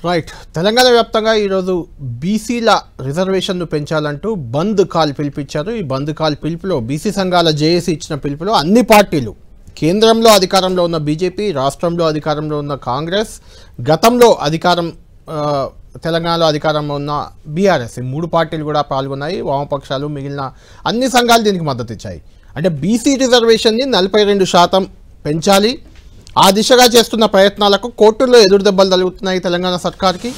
Right. Telangana వ్యాప్తంగా ఈరోజు బీసీల రిజర్వేషన్ను పెంచాలంటూ బంద్ కాల్ పిలిపించారు. ఈ బంద్ కాల్ పిలుపులో బీసీ సంఘాల జేఏసీ ఇచ్చిన పిలుపులో అన్ని పార్టీలు, కేంద్రంలో అధికారంలో ఉన్న బీజేపీ, రాష్ట్రంలో అధికారంలో ఉన్న కాంగ్రెస్, గతంలో తెలంగాణలో అధికారంలో ఉన్న బీఆర్ఎస్, ఈ మూడు పార్టీలు కూడా పాల్గొన్నాయి. వామపక్షాలు, మిగిలిన అన్ని సంఘాలు దీనికి మద్దతు ఇచ్చాయి. అంటే బీసీ రిజర్వేషన్ని 42% పెంచాలి. ఆ దిశగా చేస్తున్న ప్రయత్నాలకు కోర్టుల్లో ఎదురు దెబ్బలు తగులుతున్నాయి తెలంగాణ సర్కార్కి.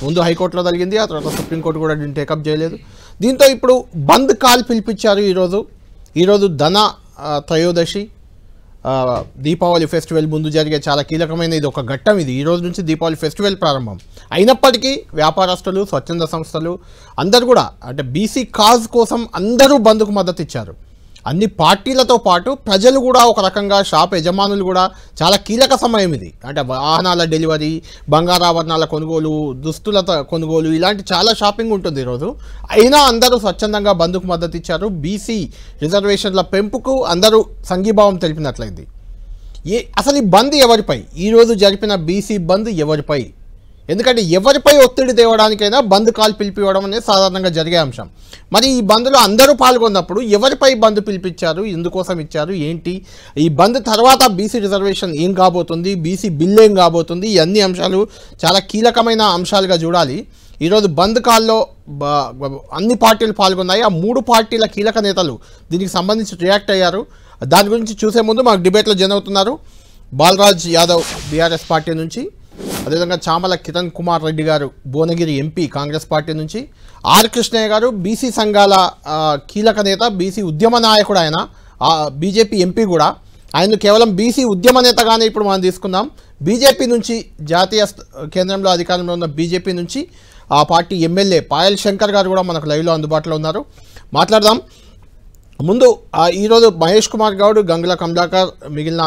ముందు హైకోర్టులో తగిలింది, ఆ తర్వాత సుప్రీంకోర్టు కూడా దీన్ని టేకప్ చేయలేదు. దీంతో ఇప్పుడు బంద్ కాల్ పిలిపించారు. ఈరోజు ధన త్రయోదశి, దీపావళి ఫెస్టివల్ ముందు జరిగే చాలా కీలకమైన ఇది ఒక ఘట్టం. ఇది ఈ రోజు నుంచి దీపావళి ఫెస్టివల్ ప్రారంభం అయినప్పటికీ వ్యాపారస్తులు, స్వచ్ఛంద సంస్థలు అందరూ కూడా అంటే బీసీ కాజ్ కోసం అందరూ బంద్కు మద్దతు ఇచ్చారు. అన్ని పార్టీలతో పాటు ప్రజలు కూడా ఒక రకంగా, షాప్ యజమానులు కూడా చాలా కీలక సమయం ఇది. అంటే వాహనాల డెలివరీ, బంగారాభరణాల కొనుగోలు, దుస్తుల కొనుగోలు, ఇలాంటి చాలా షాపింగ్ ఉంటుంది ఈరోజు. అయినా అందరూ స్వచ్ఛందంగా బంద్కు మద్దతు ఇచ్చారు. బీసీ రిజర్వేషన్ల పెంపుకు అందరూ సంఘీభావం తెలిపినట్లయింది. అసలు ఈ బంద్ ఎవరిపై? ఈరోజు జరిపిన బీసీ బంద్ ఎవరిపై? ఎందుకంటే ఎవరిపై ఒత్తిడి తేవడానికైనా బంద్ కాల్ పిలిపివ్వడం అనేది సాధారణంగా జరిగే అంశం. మరి ఈ బంద్లో అందరూ పాల్గొన్నప్పుడు ఎవరిపై బంద్ పిలిపించారు, ఎందుకోసం ఇచ్చారు, ఏంటి? ఈ బంద్ తర్వాత బీసీ రిజర్వేషన్ ఏం కాబోతుంది, బీసీ బిల్ ఏం కాబోతుంది, ఈ అన్ని అంశాలు చాలా కీలకమైన అంశాలుగా చూడాలి. ఈరోజు బంద్ కాల్లో అన్ని పార్టీలు పాల్గొన్నాయి. ఆ మూడు పార్టీల కీలక నేతలు దీనికి సంబంధించి రియాక్ట్ అయ్యారు. దాని గురించి చూసే ముందు మాకు డిబేట్లో జాయిన్ అవుతున్నారు బాలరాజ్ యాదవ్ బీఆర్ఎస్ పార్టీ నుంచి, అదేవిధంగా చామల కిరణ్ కుమార్ రెడ్డి గారు భువనగిరి ఎంపీ కాంగ్రెస్ పార్టీ నుంచి, ఆర్ కృష్ణయ్య గారు బీసీ సంఘాల కీలక నేత, బీసీ ఉద్యమ నాయకుడు, ఆయన బీజేపీ ఎంపీ కూడా. ఆయన కేవలం బీసీ ఉద్యమ నేతగానే ఇప్పుడు మనం తీసుకుందాం. బీజేపీ నుంచి, జాతీయ కేంద్రంలో అధికారంలో ఉన్న బీజేపీ నుంచి ఆ పార్టీ ఎమ్మెల్యే పాయల్ శంకర్ గారు కూడా మనకు లైవ్లో అందుబాటులో ఉన్నారు. మాట్లాడదాం. ముందు ఈరోజు మహేష్ కుమార్ గౌడ్, గంగుల కమలాకర్, మిగిలిన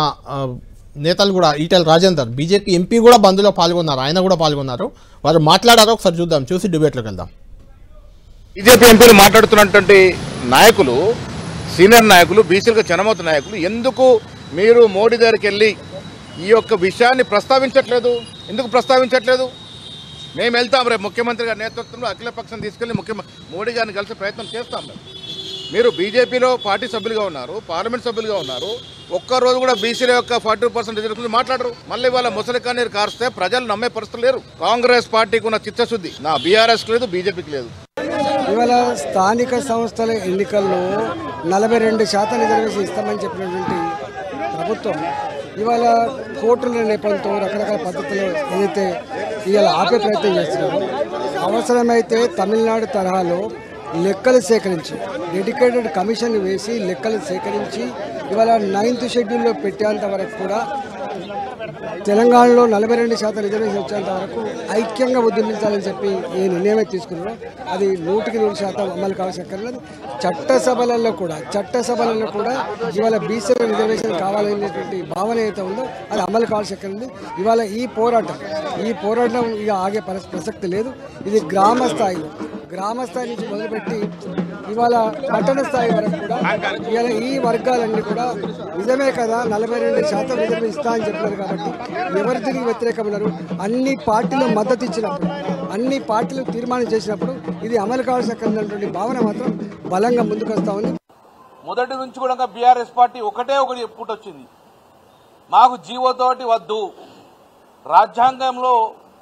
నేతలు కూడా, ఈటెల రాజేందర్ బీజేపీ ఎంపీ కూడా బంద్లో పాల్గొన్నారు, ఆయన కూడా పాల్గొన్నారు. వారు మాట్లాడారో ఒకసారి చూద్దాం, చూసి డిబేట్లోకి వెళ్దాం. బీజేపీ ఎంపీలు మాట్లాడుతున్నటువంటి నాయకులు, సీనియర్ నాయకులు, బీసీలకు జనమత నాయకులు, ఎందుకు మీరు మోడీ దగ్గరికి వెళ్ళి ఈ యొక్క విషయాన్ని ప్రస్తావించట్లేదు? ఎందుకు ప్రస్తావించట్లేదు? మేము వెళ్తాం రేపు ముఖ్యమంత్రి గారి నేతృత్వంలో అఖిలపక్షం తీసుకెళ్లి మోడీ గారిని కలిసి ప్రయత్నం చేస్తాం. మీరు బీజేపీలో పార్టీ సభ్యులుగా ఉన్నారు, పార్లమెంట్ సభ్యులుగా ఉన్నారు, ఒక్కరోజు కూడా బీసీల యొక్క 40% రిజర్వేషన్ మాట్లాడరు. మళ్ళీ వాళ్ళ ముసలి కన్నీరు కారిస్తే ప్రజలు నమ్మే పరిస్థితులు లేరు. కాంగ్రెస్ పార్టీకి ఉన్న చిత్తశుద్ధి నా బీఆర్ఎస్కి లేదు, బీజేపీకి లేదు. ఇవాళ స్థానిక సంస్థల ఎన్నికల్లో 42% రిజర్వేషన్ ఇస్తామని చెప్పినటువంటి ప్రభుత్వం ఇవాళ కోర్టుల నేపథ్యంతో రకరకాల పద్ధతులు ఏదైతే ఇవాళ ఆపే ప్రయత్నం చేస్తున్నారో, అవసరమైతే తమిళనాడు తరహాలో లెక్కలు సేకరించి, డెడికేటెడ్ కమిషన్ వేసి లెక్కలు సేకరించి ఇవాళ 9th షెడ్యూల్లో పెట్టేంత వరకు కూడా, తెలంగాణలో 42% రిజర్వేషన్ వచ్చేంత వరకు ఐక్యంగా ఉద్యమించాలని చెప్పి ఏ నిర్ణయమే తీసుకున్నారో అది 100% అమలు కావాల్సి చట్టసభలలో కూడా ఇవాళ బీసీ రిజర్వేషన్ కావాలనేటువంటి భావన అయితే ఉందో అది అమలు కావాల్సి ఇవాళ ఈ పోరాటం ఇక ఆగే ప్రసక్తి లేదు. ఇది గ్రామ స్థాయి నుంచి మొదలుపెట్టి ఇవాళ పట్టణ స్థాయి వరకు కూడా ఇవాళ ఈ వర్గాలన్నీ కూడా నిజమే కదా 42% రిజర్వేషన్ ఇస్తా అని చెప్పారు కాబట్టి ఎవరు తిరిగి వ్యతిరేకమన్నారు? అన్ని పార్టీలు మద్దతు ఇచ్చినప్పుడు, అన్ని పార్టీలు తీర్మానం చేసినప్పుడు ఇది అమలు కావాల్సినటువంటి భావన మాత్రం బలంగా ముందుకు వస్తా ఉంది. మొదటి నుంచి కూడా బీఆర్ఎస్ పార్టీ ఒకటి చెప్పుకుంటొచ్చింది, మాకు జీవోతోటి వద్దు, రాజ్యాంగంలో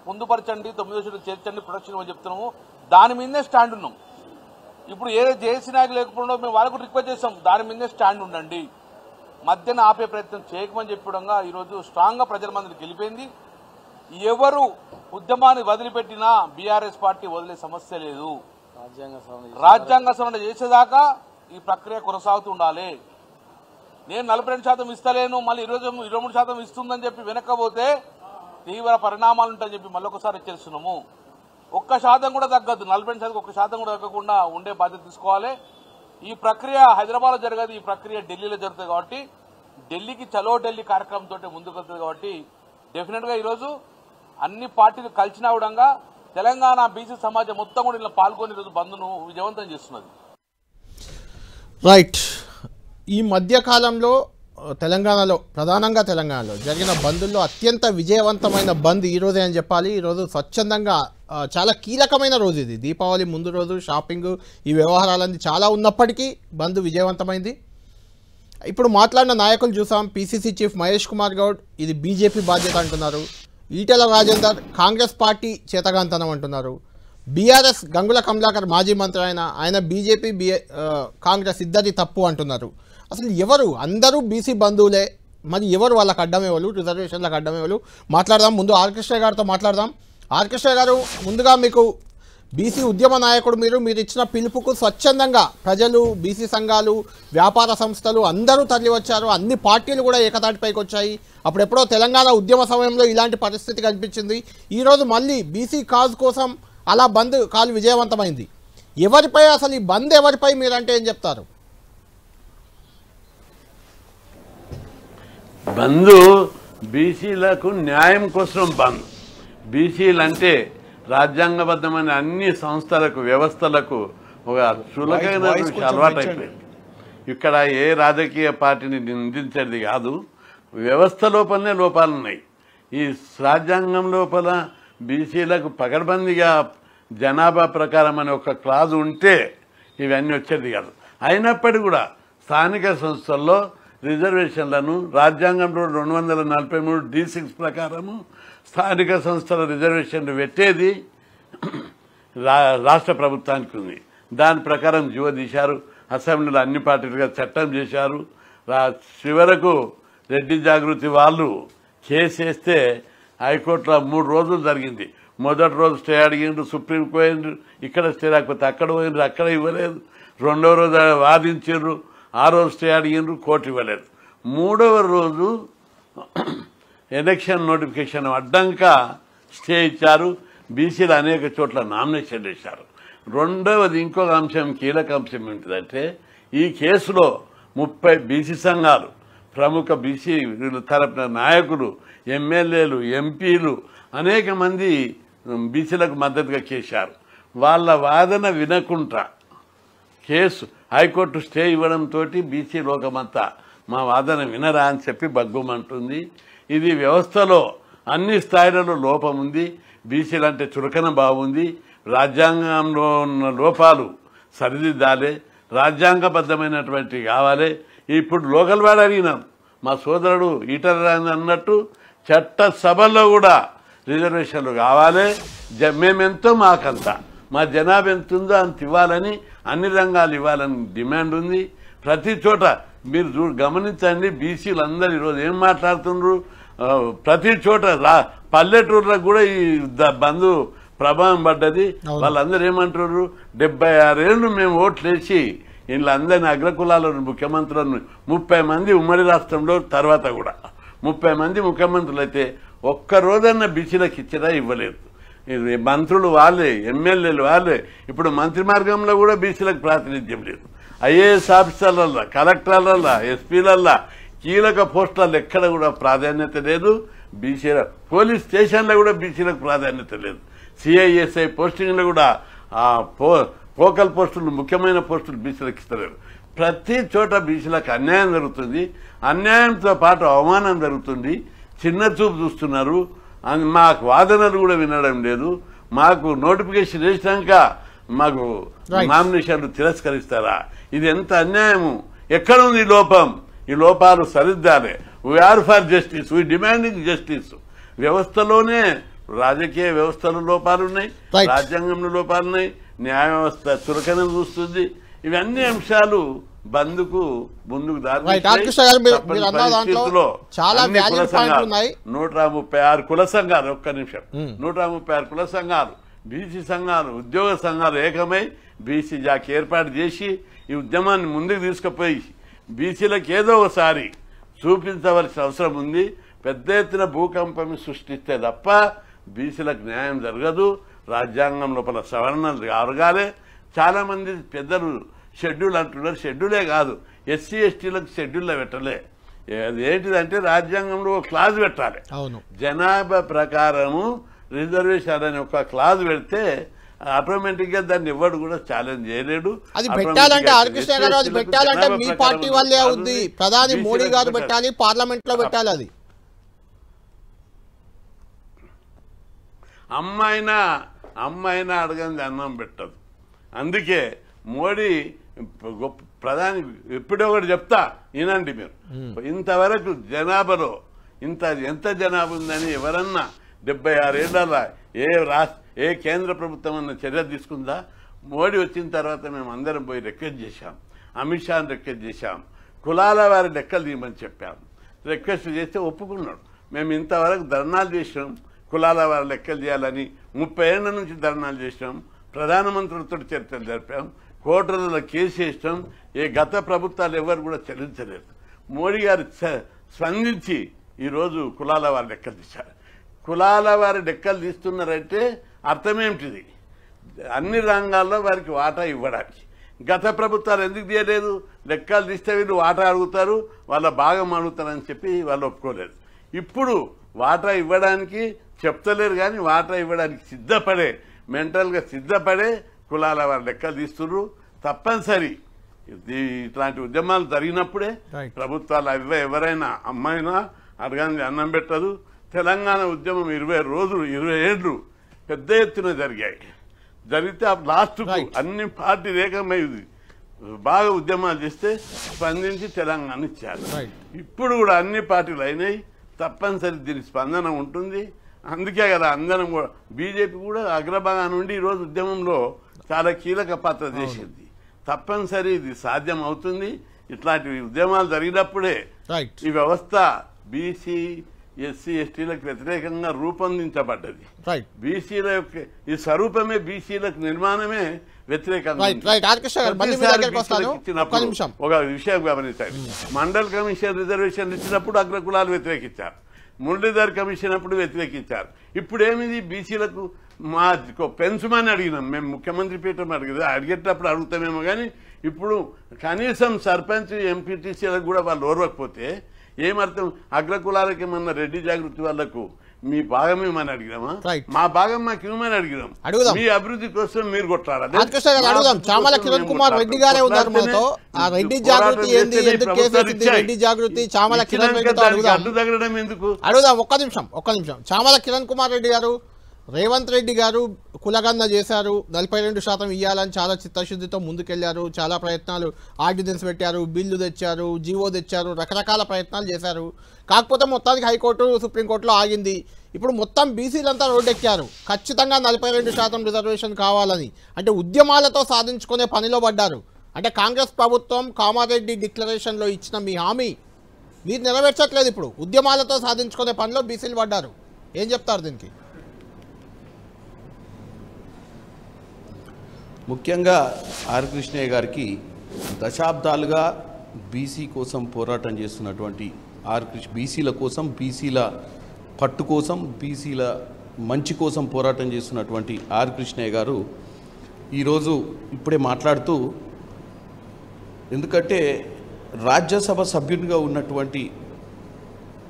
పొందుపరచండి, 9వ షెడ్యూల్ చేర్చండి, ప్రొటెక్షన్ అని చెప్తున్నాము. దాని మీదనే స్టాండ్ ఉన్నాం. ఇప్పుడు ఏదో జేసీ నాయకులు లేకపోవడం మేము వాళ్ళకు రిక్వెస్ట్ చేస్తాం, దాని మీదనే స్టాండ్ ఉండండి, మధ్యన ఆపే ప్రయత్నం చేయకమని చెప్పడంగా ఈరోజు స్ట్రాంగ్గా ప్రజల మందిని గెలిపోయింది. ఎవరు ఉద్యమాన్ని వదిలిపెట్టినా బీఆర్ఎస్ పార్టీ వదిలే సమస్య లేదు. రాజ్యాంగ సవరణ చేసేదాకా ఈ ప్రక్రియ కొనసాగుతూ ఉండాలి. నేను 42% ఇస్తలేను, మళ్ళీ 23% ఇస్తుందని చెప్పి వెనక్కపోతే తీవ్ర పరిణామాలు ఉంటాయని చెప్పి మళ్ళొకసారి హెచ్చరిస్తున్నాము. 1% కూడా తగ్గద్దు, 40%కి 1% కూడా తగ్గకుండా ఉండే బాధ్యత తీసుకోవాలి. ఈ ప్రక్రియ హైదరాబాద్లో జరగదు, ఈ ప్రక్రియ ఢిల్లీలో జరుగుతుంది కాబట్టి ఢిల్లీకి చలో ఢిల్లీ కార్యక్రమంతో ముందుకు వెళ్తుంది కాబట్టి డెఫినెట్గా ఈరోజు అన్ని పార్టీలు కలిసినా కూడా తెలంగాణ బీసీ సమాజం మొత్తం కూడా ఇలా పాల్గొని ఈరోజు బంద్ను విజయవంతం చేస్తున్నది. రైట్. ఈ మధ్యకాలంలో తెలంగాణలో ప్రధానంగా తెలంగాణలో జరిగిన బంద్లో అత్యంత విజయవంతమైన బంద్ ఈరోజే అని చెప్పాలి. ఈరోజు స్వచ్ఛందంగా చాలా కీలకమైన రోజు ఇది. దీపావళి ముందు రోజు షాపింగ్ ఈ వ్యవహారాలన్నీ చాలా ఉన్నప్పటికీ బంద్ విజయవంతమైంది. ఇప్పుడు మాట్లాడిన నాయకులు చూసాం. పిసిసి చీఫ్ మహేష్ కుమార్ గౌడ్ ఇది బీజేపీ బాధ్యత అంటున్నారు. ఈటెల రాజేందర్ కాంగ్రెస్ పార్టీ చేతగాంతనం అంటున్నారు. బీఆర్ఎస్ గంగుల కమలాకర్ మాజీ మంత్రి ఆయన బీజేపీ కాంగ్రెస్ ఇద్దరి తప్పు అంటున్నారు. అసలు ఎవరు? అందరూ బీసీ బంధువులే, మరి ఎవరు వాళ్ళకి అడ్డమేవాళ్ళు, రిజర్వేషన్లకు అడ్డమేవాళ్ళు? మాట్లాడదాం. ముందు ఆర్కృష్ణ గారితో మాట్లాడదాం. ఆర్కృష్ణ గారు, ముందుగా మీకు బీసీ ఉద్యమ నాయకుడు మీరు ఇచ్చిన పిలుపుకు స్వచ్ఛందంగా ప్రజలు, బీసీ సంఘాలు, వ్యాపార సంస్థలు అందరూ తరలి వచ్చారు. అన్ని పార్టీలు కూడా ఏకతాటిపైకి వచ్చాయి. అప్పుడెప్పుడో తెలంగాణ ఉద్యమ సమయంలో ఇలాంటి పరిస్థితి కనిపించింది. ఈరోజు మళ్ళీ బీసీ కాజ్ కోసం అలా బంద్ కాలు విజయవంతమైంది. ఎవరిపై అసలు ఈ బంద్ ఎవరిపై మీరంటే ఏం చెప్తారు? బంద్ బీసీలకు న్యాయం కోసం బంద్. బీసీలు అంటే రాజ్యాంగబద్ధమైన అన్ని సంస్థలకు, వ్యవస్థలకు ఒక చులకైన అలవాటు అయిపోయింది. ఇక్కడ ఏ రాజకీయ పార్టీని నిందించేది కాదు, వ్యవస్థ లోపలనే లోపాలున్నాయి. ఈ రాజ్యాంగం లోపల బీసీలకు పకడ్బందీగా జనాభా ప్రకారం అనే ఒక క్లాజ్ ఉంటే ఇవన్నీ వచ్చేది కాదు. అయినప్పటికీ కూడా స్థానిక సంస్థల్లో రిజర్వేషన్లను రాజ్యాంగంలో 243 D6 ప్రకారము స్థానిక సంస్థల రిజర్వేషన్లు పెట్టేది రాష్ట్ర ప్రభుత్వానికి ఉంది. దాని ప్రకారం జీవో తీశారు. అసెంబ్లీలో అన్ని పార్టీలుగా చట్టం చేశారు. చివరకు రెడ్డి జాగృతి వాళ్ళు కేసేస్తే హైకోర్టులో 3 రోజులు జరిగింది. మొదటి రోజు స్టే అడిగిండ్రు, సుప్రీంకి పోయిండ్రు, ఇక్కడ స్టే రాకపోతే అక్కడ పోయిండ్రు, అక్కడ ఇవ్వలేదు. 2వ రోజు వాదించారు, ఆ రోజు స్టే అడిగిండ్రు, కోర్టు ఇవ్వలేదు. 3వ రోజు ఎలక్షన్ నోటిఫికేషన్ అడ్డంక స్టే ఇచ్చారు. బీసీలు అనేక చోట్ల నామినేషన్ చేశారు. రెండవది ఇంకొక అంశం, కీలక అంశం ఏంటిదంటే ఈ కేసులో 30 బీసీ సంఘాలు, ప్రముఖ బీసీ తరపున నాయకులు, ఎమ్మెల్యేలు, ఎంపీలు అనేక మంది బీసీలకు మద్దతుగా చేశారు. వాళ్ళ వాదన వినకుండా కేసు హైకోర్టు స్టే ఇవ్వడంతో బీసీ లోకమంతా మా వాదన వినరా అని చెప్పి బగ్గుమంటుంది. ఇది వ్యవస్థలో అన్ని స్థాయిలలో లోపం ఉంది. బీసీలంటే చులకన బాగుంది. రాజ్యాంగంలో ఉన్న లోపాలు సరిదిద్దాలి, రాజ్యాంగబద్ధమైనటువంటి కావాలి. ఇప్పుడు లోకల్ వాడు అడిగినాం, మా సోదరుడు ఈటల అన్నట్టు చట్ట సభల్లో కూడా రిజర్వేషన్లు కావాలి, మేమెంతో మాకంత, మా జనాభా ఎంత ఉందో అంత ఇవ్వాలని, అన్ని రంగాలు ఇవ్వాలని డిమాండ్ ఉంది. ప్రతి చోట మీరు గమనించండి, బీసీలు అందరూ ఈరోజు ఏం మాట్లాడుతున్నారు. ప్రతి చోట పల్లెటూర్లకు కూడా ఈ బంధు ప్రభావం పడ్డది. వాళ్ళందరూ ఏమంటున్నారు, 76 ఏళ్ళు మేము ఓట్లేసి వీళ్ళందరినీ అగ్రకులాలను ముఖ్యమంత్రులను 30 మంది ఉమ్మడి రాష్ట్రంలో తర్వాత కూడా 30 మంది ముఖ్యమంత్రులు అయితే ఒక్కరోజన్న బీసీలకు ఇచ్చినా ఇవ్వలేదు. మంత్రులు వాళ్ళే, ఎమ్మెల్యేలు వాళ్ళే. ఇప్పుడు మంత్రి మార్గంలో కూడా బీసీలకు ప్రాతినిధ్యం లేదు. ఐఏఎస్ ఆఫీసర్లల్లా, కలెక్టర్లల్లా, ఎస్పీలల్లా, కీలక పోస్టులలో ఎక్కడ కూడా ప్రాధాన్యత లేదు. బీసీల పోలీస్ స్టేషన్లో కూడా బీసీలకు ప్రాధాన్యత లేదు. సిఐఎస్ఐ పోస్టింగ్లో కూడా ఫోకల్ పోస్టులు, ముఖ్యమైన పోస్టులు బీసీలకు ఇస్తలేరు. ప్రతి చోట బీసీలకు అన్యాయం జరుగుతుంది. అన్యాయంతో పాటు అవమానం జరుగుతుంది. చిన్న చూపు చూస్తున్నారు. మాకు వాదనలు కూడా వినడం లేదు. మాకు నోటిఫికేషన్ వేసినాక మాకు నామినేషన్లు తిరస్కరిస్తారా? ఇది ఎంత అన్యాయము! ఎక్కడ ఉంది ఈ లోపం? ఈ లోపాలు సరిద్దాలే. We're for justice, we demanding justice. వ్యవస్థలోనే రాజకీయ వ్యవస్థలో లోపాలున్నాయి, రాజ్యాంగంలో లోపాలున్నాయి, న్యాయ వ్యవస్థ చులకన చూస్తుంది. ఇవన్నీ అంశాలు బంద్కు ముందుకు దారి 136 కుల సంఘాలు, ఒక్క నిమిషం, 136 కుల సంఘాలు, బీసీ సంఘాలు, ఉద్యోగ సంఘాలు ఏకమై బీసీ జాకి ఏర్పాటు చేసి ఈ ఉద్యమాన్ని ముందుకు తీసుకుపోయి బీసీలకు ఏదో ఒకసారి చూపించవలసిన అవసరం ఉంది. పెద్ద ఎత్తున భూకంపం సృష్టిస్తే తప్ప బీసీలకు న్యాయం జరగదు. రాజ్యాంగం లోపల సవరణలు జరగాలి. చాలా మంది పెద్దలు షెడ్యూల్ అంటున్నారు. షెడ్యూలే కాదు, ఎస్సీ ఎస్టీలకు షెడ్యూల్లో పెట్టలే. ఏంటిదంటే రాజ్యాంగంలో ఒక క్లాజ్ పెట్టాలి. జనాభా ప్రకారము రిజర్వేషన్ అనే ఒక క్లాజ్ పెడితే ఆటోమేటిక్గా దాన్ని ఎవరు కూడా ఛాలెంజ్ చేయలేడు. అది పెట్టాలంటే ఆర్కృష్ణ గారు, అది పెట్టాలంటే మీ పార్టీ వల్లే అవుద్ది. ప్రధాని మోడీ గారు పెట్టాలి, పార్లమెంట్ లో పెట్టాలి. అది అమ్మాయినా అడగంది అన్నం పెట్టదు. అందుకే మోడీ గొప్ప ప్రధాని ఎప్పుడో ఒకటి చెప్తా వినండి మీరు. ఇంతవరకు జనాభాలో ఎంత జనాభా ఉందని ఎవరన్నా 76 ఏళ్ల ఏ కేంద్ర ప్రభుత్వం అన్న చర్య తీసుకుందా? మోడీ వచ్చిన తర్వాత మేము అందరం పోయి రిక్వెస్ట్ చేశాం, అమిత్ షాని రిక్వెస్ట్ చేశాం, కులాల వారి లెక్కలు తీయమని చెప్పాం. రిక్వెస్ట్ చేస్తే ఒప్పుకున్నాడు. మేము ఇంతవరకు ధర్నాలు చేసినాం, కులాల వారి లెక్కలు చేయాలని 30 ఏళ్ల నుంచి ధర్నాలు చేసినాం, ప్రధానమంత్రులతో చర్చలు జరిపాం, కోర్టులలో కేసు వేసినాం. గత ప్రభుత్వాలు ఎవరు కూడా చెల్లించలేదు. మోడీ గారు స్పందించి ఈరోజు కులాల వారి లెక్కలు తీశారు. కులాల వారి లెక్కలు తీస్తున్నారంటే అర్థమేమిటిది? అన్ని రంగాల్లో వారికి వాటా ఇవ్వడానికి. గత ప్రభుత్వాలు ఎందుకు తీయలేదు? లెక్కలు తీస్తే వీళ్ళు వాటా అడుగుతారు, వాళ్ళ భాగం అడుగుతారని చెప్పి వాళ్ళు ఒప్పుకోలేదు. ఇప్పుడు వాటా ఇవ్వడానికి చెప్తలేరు, కానీ వాటా ఇవ్వడానికి మెంటల్గా సిద్ధపడే కులాల వారి లెక్కలు తీస్తున్నారు. తప్పనిసరి ఇట్లాంటి ఉద్యమాలు జరిగినప్పుడే ప్రభుత్వాలు ఎవరైనా అమ్మాయినా అడగానే అన్నం పెట్టదు. తెలంగాణ ఉద్యమం 20 రోజులు 20 ఏళ్లు పెద్ద ఎత్తున జరిగితే లాస్ట్కు అన్ని పార్టీలు ఏకమై బాగా ఉద్యమాలు చేస్తే స్పందించి తెలంగాణ ఇచ్చారు. ఇప్పుడు కూడా అన్ని పార్టీలు అయినాయి. తప్పనిసరి దీని స్పందన ఉంటుంది. అందుకే కదా అందరం కూడా బీజేపీ కూడా అగ్రభాగం నుండి ఈరోజు ఉద్యమంలో చాలా కీలక పాత్ర చేసింది. తప్పనిసరి ఇది సాధ్యం అవుతుంది. ఇట్లాంటి ఉద్యమాలు జరిగినప్పుడే ఈ వ్యవస్థ బీసీ ఎస్సీ ఎస్టీలకు వ్యతిరేకంగా రూపొందించబడ్డది. బీసీల యొక్క ఈ స్వరూపమే బీసీలకు నిర్మాణమే వ్యతిరేకంగా ఒక విషయం గమనించండి. మండల్ కమిషన్ రిజర్వేషన్ ఇచ్చినప్పుడు అగ్రకులాలు వ్యతిరేకించారు, మురళీధర్ కమిషన్ అప్పుడు వ్యతిరేకించారు. ఇప్పుడు ఏమిది? బీసీలకు మా పెంచమని అడిగినాం మేము, ముఖ్యమంత్రి పీఠం అడిగేటప్పుడు అడుగుతామేమో, కానీ ఇప్పుడు కనీసం సర్పంచ్ ఎంపీటీసీలకు కూడా వాళ్ళు ఓర్వకపోతే ఏమర్థం? అగ్రకులాలకి ఏమన్నా రెడ్డి జాగృతి వాళ్లకు మీ భాగం ఏమని అడిగినామా? మా భాగం మాకు ఏమని అడిగినాం? మీ అభివృద్ధి కోసం మీరు కొట్లాడాలి. చామల కిరణ్ కుమార్ రెడ్డి గారే ఉన్నారు మనతో. ఆ రెడ్డి జాగృతి ఏంది, ఎందుకు కేసు వేసింది రెడ్డి జాగృతి? చామల కిరణ్ రెడ్డితో అడ్డు తగ్గడం ఎందుకు? అడుగుదాం. ఒక్క నిమిషం. చామల కిరణ్ కుమార్ రెడ్డి గారు, రేవంత్ రెడ్డి గారు కులగన్న చేశారు, 42% ఇవ్వాలని చాలా చిత్తశుద్ధితో ముందుకెళ్లారు, చాలా ప్రయత్నాలు, ఆర్డినెన్స్ పెట్టారు, బిల్లు తెచ్చారు, జీవో తెచ్చారు, రకరకాల ప్రయత్నాలు చేశారు. కాకపోతే మొత్తానికి హైకోర్టు సుప్రీంకోర్టులో ఆగింది. ఇప్పుడు మొత్తం బీసీలంతా రోడ్డెక్కారు, ఖచ్చితంగా 42% రిజర్వేషన్ కావాలని. అంటే ఉద్యమాలతో సాధించుకునే పనిలో పడ్డారు. అంటే కాంగ్రెస్ ప్రభుత్వం కామారెడ్డి డిక్లరేషన్లో ఇచ్చిన మీ హామీ మీరు నెరవేర్చట్లేదు. ఇప్పుడు ఉద్యమాలతో సాధించుకునే పనిలో బీసీలు పడ్డారు. ఏం చెప్తారు దీనికి? ముఖ్యంగా ఆర్ కృష్ణయ్య గారికి దశాబ్దాలుగా బీసీ కోసం పోరాటం చేస్తున్నటువంటి బీసీల కోసం, బీసీల పట్టు కోసం, బీసీల మంచి కోసం పోరాటం చేస్తున్నటువంటి ఆర్ కృష్ణయ్య గారు ఈరోజు ఇప్పుడే మాట్లాడుతూ, ఎందుకంటే రాజ్యసభ సభ్యునిగా ఉన్నటువంటి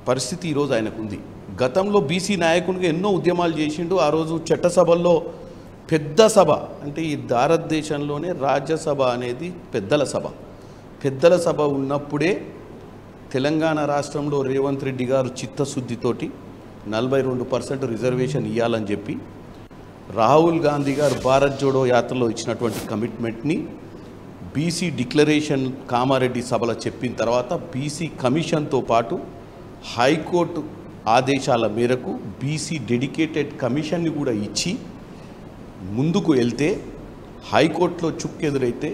పరిస్థితి ఈరోజు ఆయనకుంది. గతంలో బీసీ నాయకునిగా ఎన్నో ఉద్యమాలు చేసిండు. ఆ రోజు చట్టసభల్లో పెద్ద సభ, అంటే ఈ భారతదేశంలోనే రాజ్యసభ అనేది పెద్దల సభ ఉన్నప్పుడే తెలంగాణ రాష్ట్రంలో రేవంత్ రెడ్డి గారు చిత్తశుద్ధితోటి 42% రిజర్వేషన్ ఇవ్వాలని చెప్పి, రాహుల్ గాంధీ గారు భారత్ జోడో యాత్రలో ఇచ్చినటువంటి కమిట్మెంట్ని బీసీ డిక్లరేషన్ కామారెడ్డి సభలో చెప్పిన తర్వాత బీసీ కమిషన్తో పాటు హైకోర్టు ఆదేశాల మేరకు బీసీ డెడికేటెడ్ కమిషన్ని కూడా ఇచ్చి ముందుకు వెళ్తే, హైకోర్టులో చుక్కెదురైతే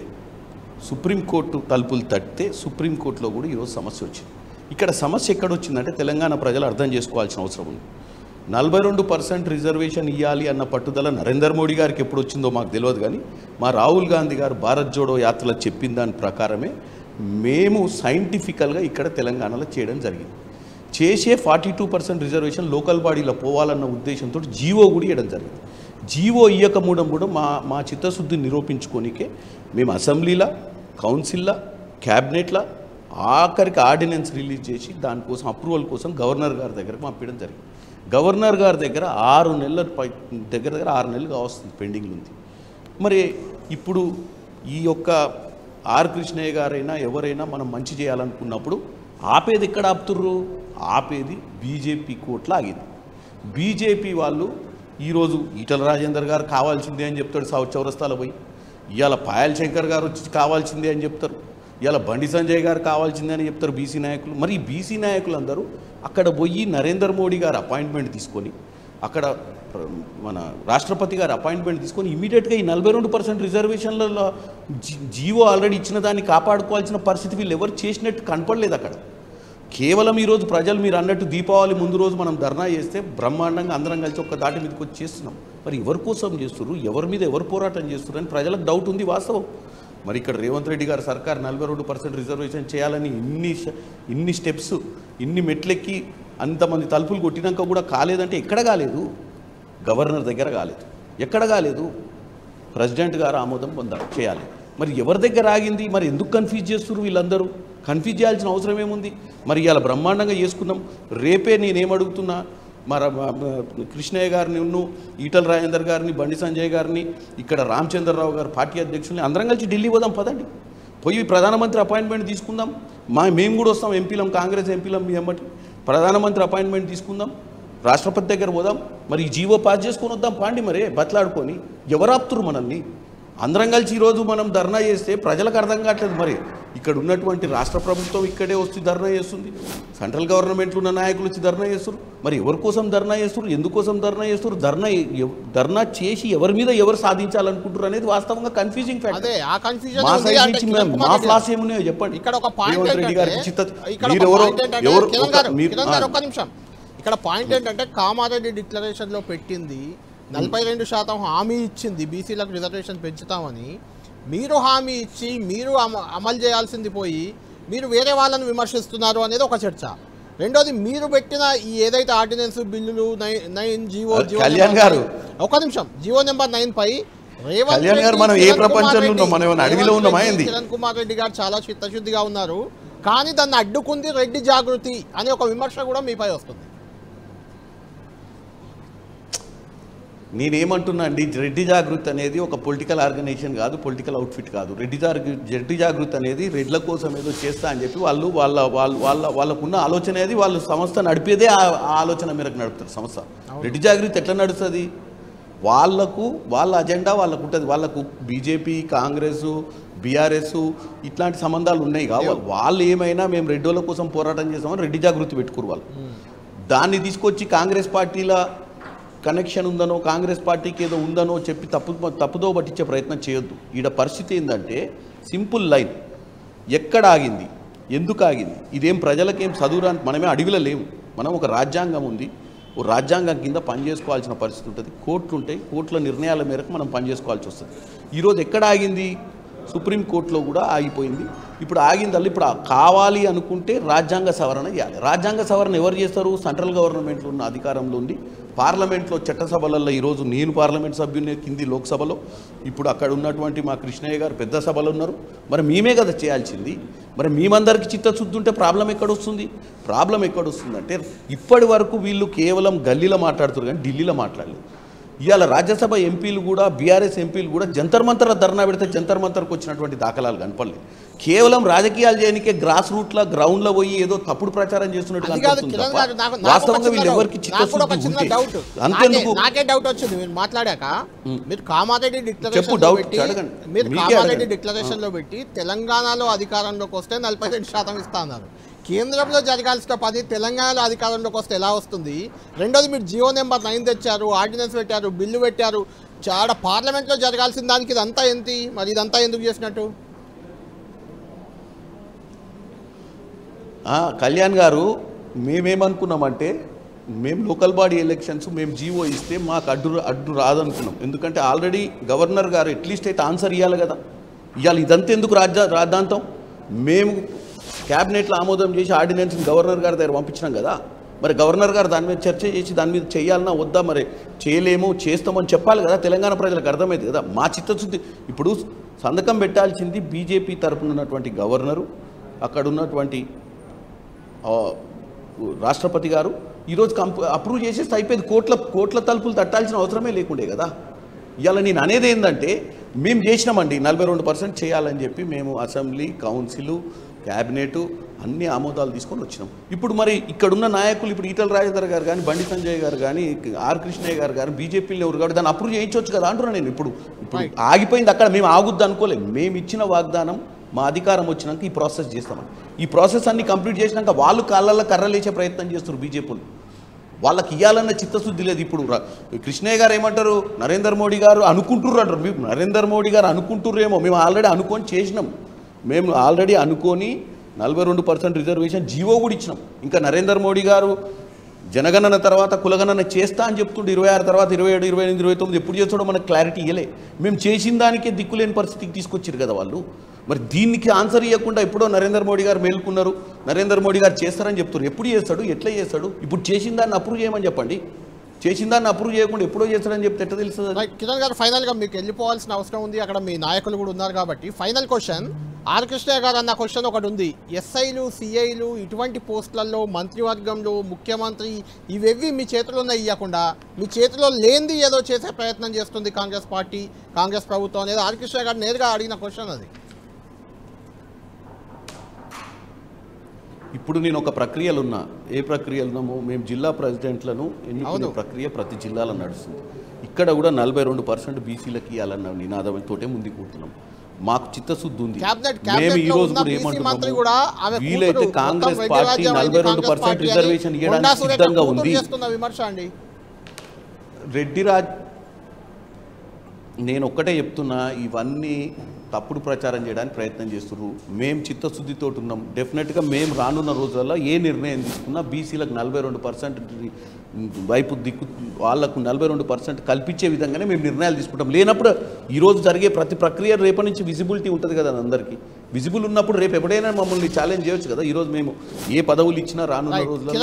సుప్రీంకోర్టు తలుపులు తట్టితే సుప్రీంకోర్టులో కూడా ఈరోజు సమస్య వచ్చింది. ఇక్కడ సమస్య ఎక్కడొచ్చిందంటే తెలంగాణ ప్రజలు అర్థం చేసుకోవాల్సిన అవసరం ఉంది. 42% రిజర్వేషన్ ఇవ్వాలి అన్న పట్టుదల నరేంద్ర మోడీ గారికి ఎప్పుడు వచ్చిందో మాకు తెలియదు, కానీ మా రాహుల్ గాంధీ గారు భారత్ జోడో యాత్రలో చెప్పిన దాని ప్రకారమే మేము సైంటిఫికల్గా ఇక్కడ తెలంగాణలో చేయడం జరిగింది. చేసే 42% రిజర్వేషన్ లోకల్ బాడీలో పోవాలన్న ఉద్దేశంతో జీవో కూడా ఇవ్వడం జరిగింది. జీవో ఇయ్యకమూడం కూడా మా చిత్తశుద్ధి నిరూపించుకోనికే మేము అసెంబ్లీలో, కౌన్సిల్లో, క్యాబినెట్లో ఆఖరికి ఆర్డినెన్స్ రిలీజ్ చేసి దానికోసం అప్రూవల్ కోసం గవర్నర్ గారి దగ్గరకు పంపించడం జరిగింది. గవర్నర్ గారి దగ్గర 6 నెలలు కావస్తుంది, పెండింగ్లు ఉంది. మరి ఇప్పుడు ఈ యొక్క ఆర్ కృష్ణయ్య గారైనా ఎవరైనా మనం మంచి చేయాలనుకున్నప్పుడు ఆపేది ఎక్కడ ఆపుతుర్రు? ఆపేది బీజేపీ కోట్ల ఆగింది. బీజేపీ వాళ్ళు ఈరోజు ఈటల రాజేందర్ గారు కావాల్సిందే అని చెప్తాడు సౌత్ చౌరస్తాలో పోయి, ఇవాళ పాయల్ శంకర్ గారు వచ్చి కావాల్సిందే అని చెప్తారు, ఇవాళ బండి సంజయ్ గారు కావాల్సిందే అని చెప్తారు బీసీ నాయకులు. మరి ఈ బీసీ నాయకులందరూ అక్కడ పోయి నరేంద్ర మోడీ గారు అపాయింట్మెంట్ తీసుకొని, అక్కడ మన రాష్ట్రపతి గారు అపాయింట్మెంట్ తీసుకొని ఇమీడియట్గా ఈ 42% రిజర్వేషన్లలో జీవో ఆల్రెడీ ఇచ్చిన దాన్ని కాపాడుకోవాల్సిన పరిస్థితి వీళ్ళు ఎవరు చేసినట్టు కనపడలేదు అక్కడ. కేవలం ఈరోజు ప్రజలు మీరు అన్నట్టు దీపావళి ముందు రోజు మనం ధర్నా చేస్తే బ్రహ్మాండంగా అందరం కలిసి ఒక్క దాటి మీదకి వచ్చి చేస్తున్నాం. మరి ఎవరి కోసం చేస్తున్నారు, ఎవరి మీద ఎవరు పోరాటం చేస్తున్నారు అని ప్రజలకు డౌట్ ఉంది వాస్తవం. మరి ఇక్కడ రేవంత్ రెడ్డి గారు సర్కార్ 42% రిజర్వేషన్ చేయాలని ఇన్ని స్టెప్స్ ఇన్ని మెట్లెక్కి అంతమంది తలుపులు కొట్టినాక కూడా కాలేదంటే ఎక్కడ కాలేదు? గవర్నర్ దగ్గర కాలేదు, ఎక్కడ కాలేదు? ప్రెసిడెంట్ గారు ఆమోదం పొందారు చేయాలి. మరి ఎవరి దగ్గర ఆగింది? మరి ఎందుకు కన్ఫ్యూజ్ చేస్తున్నారు వీళ్ళందరూ? కన్ఫ్యూజ్ చేయాల్సిన అవసరం ఏముంది? మరి ఇవాళ బ్రహ్మాండంగా చేసుకున్నాం. రేపే నేనేమడుగుతున్నా, మరి కృష్ణయ్య గారిని, ఈటల రాజేందర్ గారిని, బండి సంజయ్ గారిని, ఇక్కడ రామచంద్రరావు గారు పార్టీ అధ్యక్షుల్ని అందరం కలిసి ఢిల్లీ పోదాం పదండి, పోయి ప్రధానమంత్రి అపాయింట్మెంట్ తీసుకుందాం. మేము కూడా వస్తాం, ఎంపీలం, కాంగ్రెస్ ఎంపీలం, మీ ఎమ్మటి ప్రధానమంత్రి అపాయింట్మెంట్ తీసుకుందాం, రాష్ట్రపతి దగ్గర పోదాం, మరి ఈ జీవో పాస్ చేసుకొని వద్దాం పాండి. మరే బతలాడుకొని ఎవరు ఆపుతురు మనల్ని? అందరం కలిసి ఈరోజు మనం ధర్నా చేస్తే ప్రజలకు అర్థం కావట్లేదు. మరి ఇక్కడ ఉన్నటువంటి రాష్ట్ర ప్రభుత్వం ఇక్కడే వచ్చి ధర్నా చేస్తుంది, సెంట్రల్ గవర్నమెంట్లో ఉన్న నాయకులు వచ్చి ధర్నా చేస్తారు. మరి ఎవరి కోసం ధర్నా చేస్తారు, ఎందుకోసం ధర్నా చేస్తారు, ధర్నా చేసి ఎవరి మీద ఎవరు సాధించాలనుకుంటారు అనేది వాస్తవంగా కన్ఫ్యూజింగ్ ఫ్యాక్ట్. మా ఫ్లాస్ ఏమున్నాయో చెప్పండి. ఇక్కడ ఒక పాయింట్ ఇక్కడ పాయింట్ ఏంటంటే కామారెడ్డి డిక్లరేషన్లో పెట్టింది 42% హామీ ఇచ్చింది బీసీలకు రిజర్వేషన్ పెంచుతామని. మీరు హామీ ఇచ్చి మీరు అమలు చేయాల్సింది పోయి మీరు వేరే వాళ్ళని విమర్శిస్తున్నారు అనేది ఒక చర్చ. రెండోది, మీరు పెట్టిన ఈ ఏదైతే ఆర్డినెన్స్ బిల్లులు 9 జీవో కళ్యాణ్ గారు ఒక నిమిషం, జీవో నెంబర్ 9 పై కిరణ్ కుమార్ రెడ్డి గారు చాలా చిత్తశుద్ధిగా ఉన్నారు, కానీ దాన్ని అడ్డుకుంది రెడ్డి జాగృతి అనే ఒక విమర్శ కూడా మీపై వస్తుంది. నేనేమంటున్నా అండి, రెడ్డి జాగృతి అనేది ఒక పొలిటికల్ ఆర్గనైజేషన్ కాదు, పొలిటికల్ అవుట్ఫిట్ కాదు. రెడ్డి జాగృతి అనేది రెడ్ల కోసం ఏదో చేస్తా అని చెప్పి వాళ్ళకున్న ఆలోచన అనేది వాళ్ళు సంస్థ నడిపేదే ఆ ఆలోచన మేరకు నడుపుతారు సంస్థ. రెడ్డి జాగృతి ఎట్లా నడుస్తుంది? వాళ్ళ అజెండా వాళ్ళకు ఉంటుంది. వాళ్ళకు బీజేపీ, కాంగ్రెస్, బీఆర్ఎస్ ఇట్లాంటి సంబంధాలు ఉన్నాయి కాబట్టి వాళ్ళు ఏమైనా మేము రెడ్డోళ్ళ కోసం పోరాటం చేస్తామని రెడ్డి జాగృతి పెట్టుకోరు వాళ్ళు. దాన్ని తీసుకొచ్చి కాంగ్రెస్ పార్టీల కనెక్షన్ ఉందనో, కాంగ్రెస్ పార్టీకి ఏదో ఉందనో చెప్పి తప్పుదో పట్టించే ప్రయత్నం చేయొద్దు. ఈడ పరిస్థితి ఏంటంటే సింపుల్ లైన్, ఎక్కడ ఆగింది, ఎందుకు ఆగింది, ఇదేం ప్రజలకేం చదువురాని, మనమే అడవిలో లేము, మనం ఒక రాజ్యాంగం ఉంది, ఓ రాజ్యాంగం కింద పనిచేసుకోవాల్సిన పరిస్థితి ఉంటుంది, కోర్టులు ఉంటాయి, కోర్టుల నిర్ణయాల మేరకు మనం పనిచేసుకోవాల్సి వస్తుంది. ఈరోజు ఎక్కడ ఆగింది? సుప్రీంకోర్టులో కూడా ఆగిపోయింది. ఇప్పుడు ఆగిందల్లా ఇప్పుడు కావాలి అనుకుంటే రాజ్యాంగ సవరణ చేయాలి. రాజ్యాంగ సవరణ ఎవరు చేస్తారు? సెంట్రల్ గవర్నమెంట్లో ఉన్న అధికారంలో ఉంది. పార్లమెంట్లో చట్టసభలలో ఈరోజు నేను పార్లమెంట్ సభ్యుని కింది లోక్సభలో, ఇప్పుడు అక్కడ ఉన్నటువంటి మా కృష్ణయ్య గారు పెద్ద సభలో ఉన్నారు. మరి మేమే కదా చేయాల్సింది. మరి మేమందరికీ చిత్తశుద్ధి ఉంటే ప్రాబ్లం ఎక్కడొస్తుంది? ప్రాబ్లం ఎక్కడొస్తుందంటే ఇప్పటి వరకు వీళ్ళు కేవలం గల్లీలో మాట్లాడుతారు కానీ ఢిల్లీలో మాట్లాడలేదు. ఇవాళ రాజ్యసభ ఎంపీలు కూడా, బీఆర్ఎస్ ఎంపీలు కూడా జంతర్ మంతర్ల ధర్నా పెడితే జంతర్ మంతర్కి వచ్చినటువంటి దాఖలాలు కనపడలేదు. కేవలం రాజకీయాలు చేయడానికే గ్రాస్ రూట్లో గ్రౌండ్లో పోయి ఏదో తప్పుడు ప్రచారం చేస్తున్నట్టు వాస్తవంగా వీళ్ళు ఎవరికి నాకే డౌట్ వచ్చింది మీరు మాట్లాడాక. మీరు కామారెడ్డి డిక్లరేషన్ లో పెట్టి తెలంగాణలో అధికారంలోకి వస్తే 42% ఇస్తా అన్నారు. కేంద్రంలో జరగాల్సిన పని తెలంగాణలో అధికారంలోకి వస్తే ఎలా వస్తుంది? రెండోది, మీరు జియో నెంబర్ 9 తెచ్చారు, ఆర్డినెన్స్ పెట్టారు, బిల్లు పెట్టారు, చాలా పార్లమెంట్లో జరగాల్సిన దానికి ఇదంతా ఏంటి? మరి ఇదంతా ఎందుకు చేసినట్టు? కళ్యాణ్ గారు, మేమేమనుకున్నామంటే మేము లోకల్ బాడీ ఎలక్షన్స్ మేము జీవో ఇస్తే మాకు అడ్డు రాదనుకున్నాం. ఎందుకంటే ఆల్రెడీ గవర్నర్ గారు అట్లీస్ట్ అయితే ఆన్సర్ ఇవ్వాలి కదా. ఇవాళ ఇదంతా ఎందుకు రాద్ధాంతం? మేము క్యాబినెట్లో ఆమోదం చేసి ఆర్డినెన్స్ని గవర్నర్ గారి దగ్గర పంపించినాం కదా. మరి గవర్నర్ గారు దాని మీద చర్చ చేసి దాని మీద చేయాలన్నా వద్దా, మరి చేయలేము చేస్తామని చెప్పాలి కదా. తెలంగాణ ప్రజలకు అర్థమైంది కదా మా చిత్తశుద్ధి. ఇప్పుడు సంతకం పెట్టాల్సింది బీజేపీ తరఫున ఉన్నటువంటి గవర్నరు, అక్కడ ఉన్నటువంటి రాష్ట్రపతి గారు ఈరోజు అప్రూవ్ చేసేస్తే అయిపోయింది. కోట్ల తలుపులు తట్టాల్సిన అవసరమే లేకుండే కదా. ఇవాళ నేను అనేది ఏంటంటే మేము చేసినామండి 42% చేయాలని చెప్పి మేము అసెంబ్లీ కౌన్సిల్ క్యాబినెట్ అన్ని ఆమోదాలు తీసుకొని వచ్చినాం. ఇప్పుడు మరి ఇక్కడున్న నాయకులు ఇప్పుడు ఈటల రాజేందర్ గారు కానీ బండి సంజయ్ గారు కానీ ఆర్ కృష్ణయ్య గారు కానీ బీజేపీలో ఎవరు కాబట్టి దాన్ని అప్రూవ్ చేయించవచ్చు కదా అంటున్నాను నేను. ఇప్పుడు ఆగిపోయింది అక్కడ, మేము ఆగుద్ది అనుకోలేదు. మేము ఇచ్చిన వాగ్దానం మా అధికారం వచ్చినాక ఈ ప్రాసెస్ చేస్తామని. ఈ ప్రాసెస్ అన్ని కంప్లీట్ చేసినాక వాళ్ళు కాళ్ళల్లో కర్రలేసే ప్రయత్నం చేస్తారు బీజేపీలు. వాళ్ళకి ఇవ్వాలన్న చిత్తశుద్ధి లేదు. ఇప్పుడు కృష్ణయ్య గారు ఏమంటారు, నరేంద్ర మోడీ గారు అనుకుంటుర్రు అంటారు. మేము నరేంద్ర మోడీ గారు అనుకుంటుర్రేమో, మేము ఆల్రెడీ అనుకొని చేసినాం. మేము ఆల్రెడీ అనుకొని 42% రిజర్వేషన్ జీవో కూడా ఇచ్చినాం. ఇంకా నరేంద్ర మోడీ గారు జనగణన తర్వాత కులగణన చేస్తా అని చెప్తుంటే 26 తర్వాత 27, 28, 29 ఎప్పుడు చేస్తాడో మనకు క్లారిటీ ఇవ్వలే. మేము చేసిన దానికే దిక్కులేని పరిస్థితికి తీసుకొచ్చారు కదా వాళ్ళు. మరి దీనికి ఆన్సర్ ఇవ్వకుండా ఎప్పుడో నరేంద్ర మోడీ గారు మేల్కొన్నారు, నరేంద్ర మోడీ గారు చేస్తారని చెప్తారు. ఎప్పుడు చేస్తాడు, ఎట్లా చేస్తాడు? ఇప్పుడు చేసిన దాన్ని అప్రూవ్ చేయమని చెప్పండి. చేసిన దాన్ని అప్రూవ్ చేయకుండా ఎప్పుడో చేస్తాడని చెప్తే ఎట్లా తెలుస్తుంది? కిరణ్ గారు, ఫైనల్గా మీకు వెళ్ళిపోవాల్సిన అవసరం ఉంది, అక్కడ మీ నాయకులు కూడా ఉన్నారు కాబట్టి ఫైనల్ క్వశ్చన్. ఆర్ కృష్ణయ్య గారు అన్న క్వశ్చన్ ఒకటి ఉంది. ఎస్ఐలు సిఐలు ఇటువంటి పోస్టులలో మంత్రివర్గంలో ముఖ్యమంత్రి ఇవేవి మీ చేతిలో ఇవ్వకుండా మీ చేతిలో లేనిది ఏదో చేసే ప్రయత్నం చేస్తుంది కాంగ్రెస్ పార్టీ, కాంగ్రెస్ ప్రభుత్వం అనేది ఆర్ కృష్ణయ్య గారు నేరుగా అడిగిన క్వశ్చన్ అది. ఇప్పుడు నేను ఒక ప్రక్రియలు ఉన్నా. ఏ ప్రక్రియలు ఉన్నామో, మేము జిల్లా ప్రెసిడెంట్లను ఎన్నుకునే ప్రక్రియ ప్రతి జిల్లాలో నడుస్తుంది. ఇక్కడ కూడా 42% బీసీలకు ఇవ్వాలన్న నినాదంతోటే ముందుకు పోతున్నాం. మాకు చిత్తశుద్ధి ఉంది. మేము ఈ రోజు కూడా ఏమంటున్నాము, వీలైతే కాంగ్రెస్ పార్టీ 42% రిజర్వేషన్ ఇవ్వడానికి సిద్ధంగా ఉంది. రెడ్డిరాజ్, నేను ఒక్కటే చెప్తున్నా, ఇవన్నీ తప్పుడు ప్రచారం చేయడానికి ప్రయత్నం చేస్తున్నారు. మేము చిత్తశుద్ధితో ఉన్నాం. డెఫినెట్గా మేము రానున్న రోజుల్లో ఏ నిర్ణయం తీసుకున్నా బీసీలకు 42% వైపు దిక్కు వాళ్లకు 42% కల్పించే విధంగానే మేము నిర్ణయాలు తీసుకుంటాం. లేనప్పుడు ఈరోజు జరిగే ప్రతి ప్రక్రియ రేపటి నుంచి విజిబిలిటీ ఉంటుంది కదా అందరికీ. విజిబుల్ ఉన్నప్పుడు రేపు ఎప్పుడైనా మమ్మల్ని ఛాలెంజ్ చేయొచ్చు కదా. ఈరోజు మేము ఏ పదవులు ఇచ్చినా రానున్న రోజుల్లో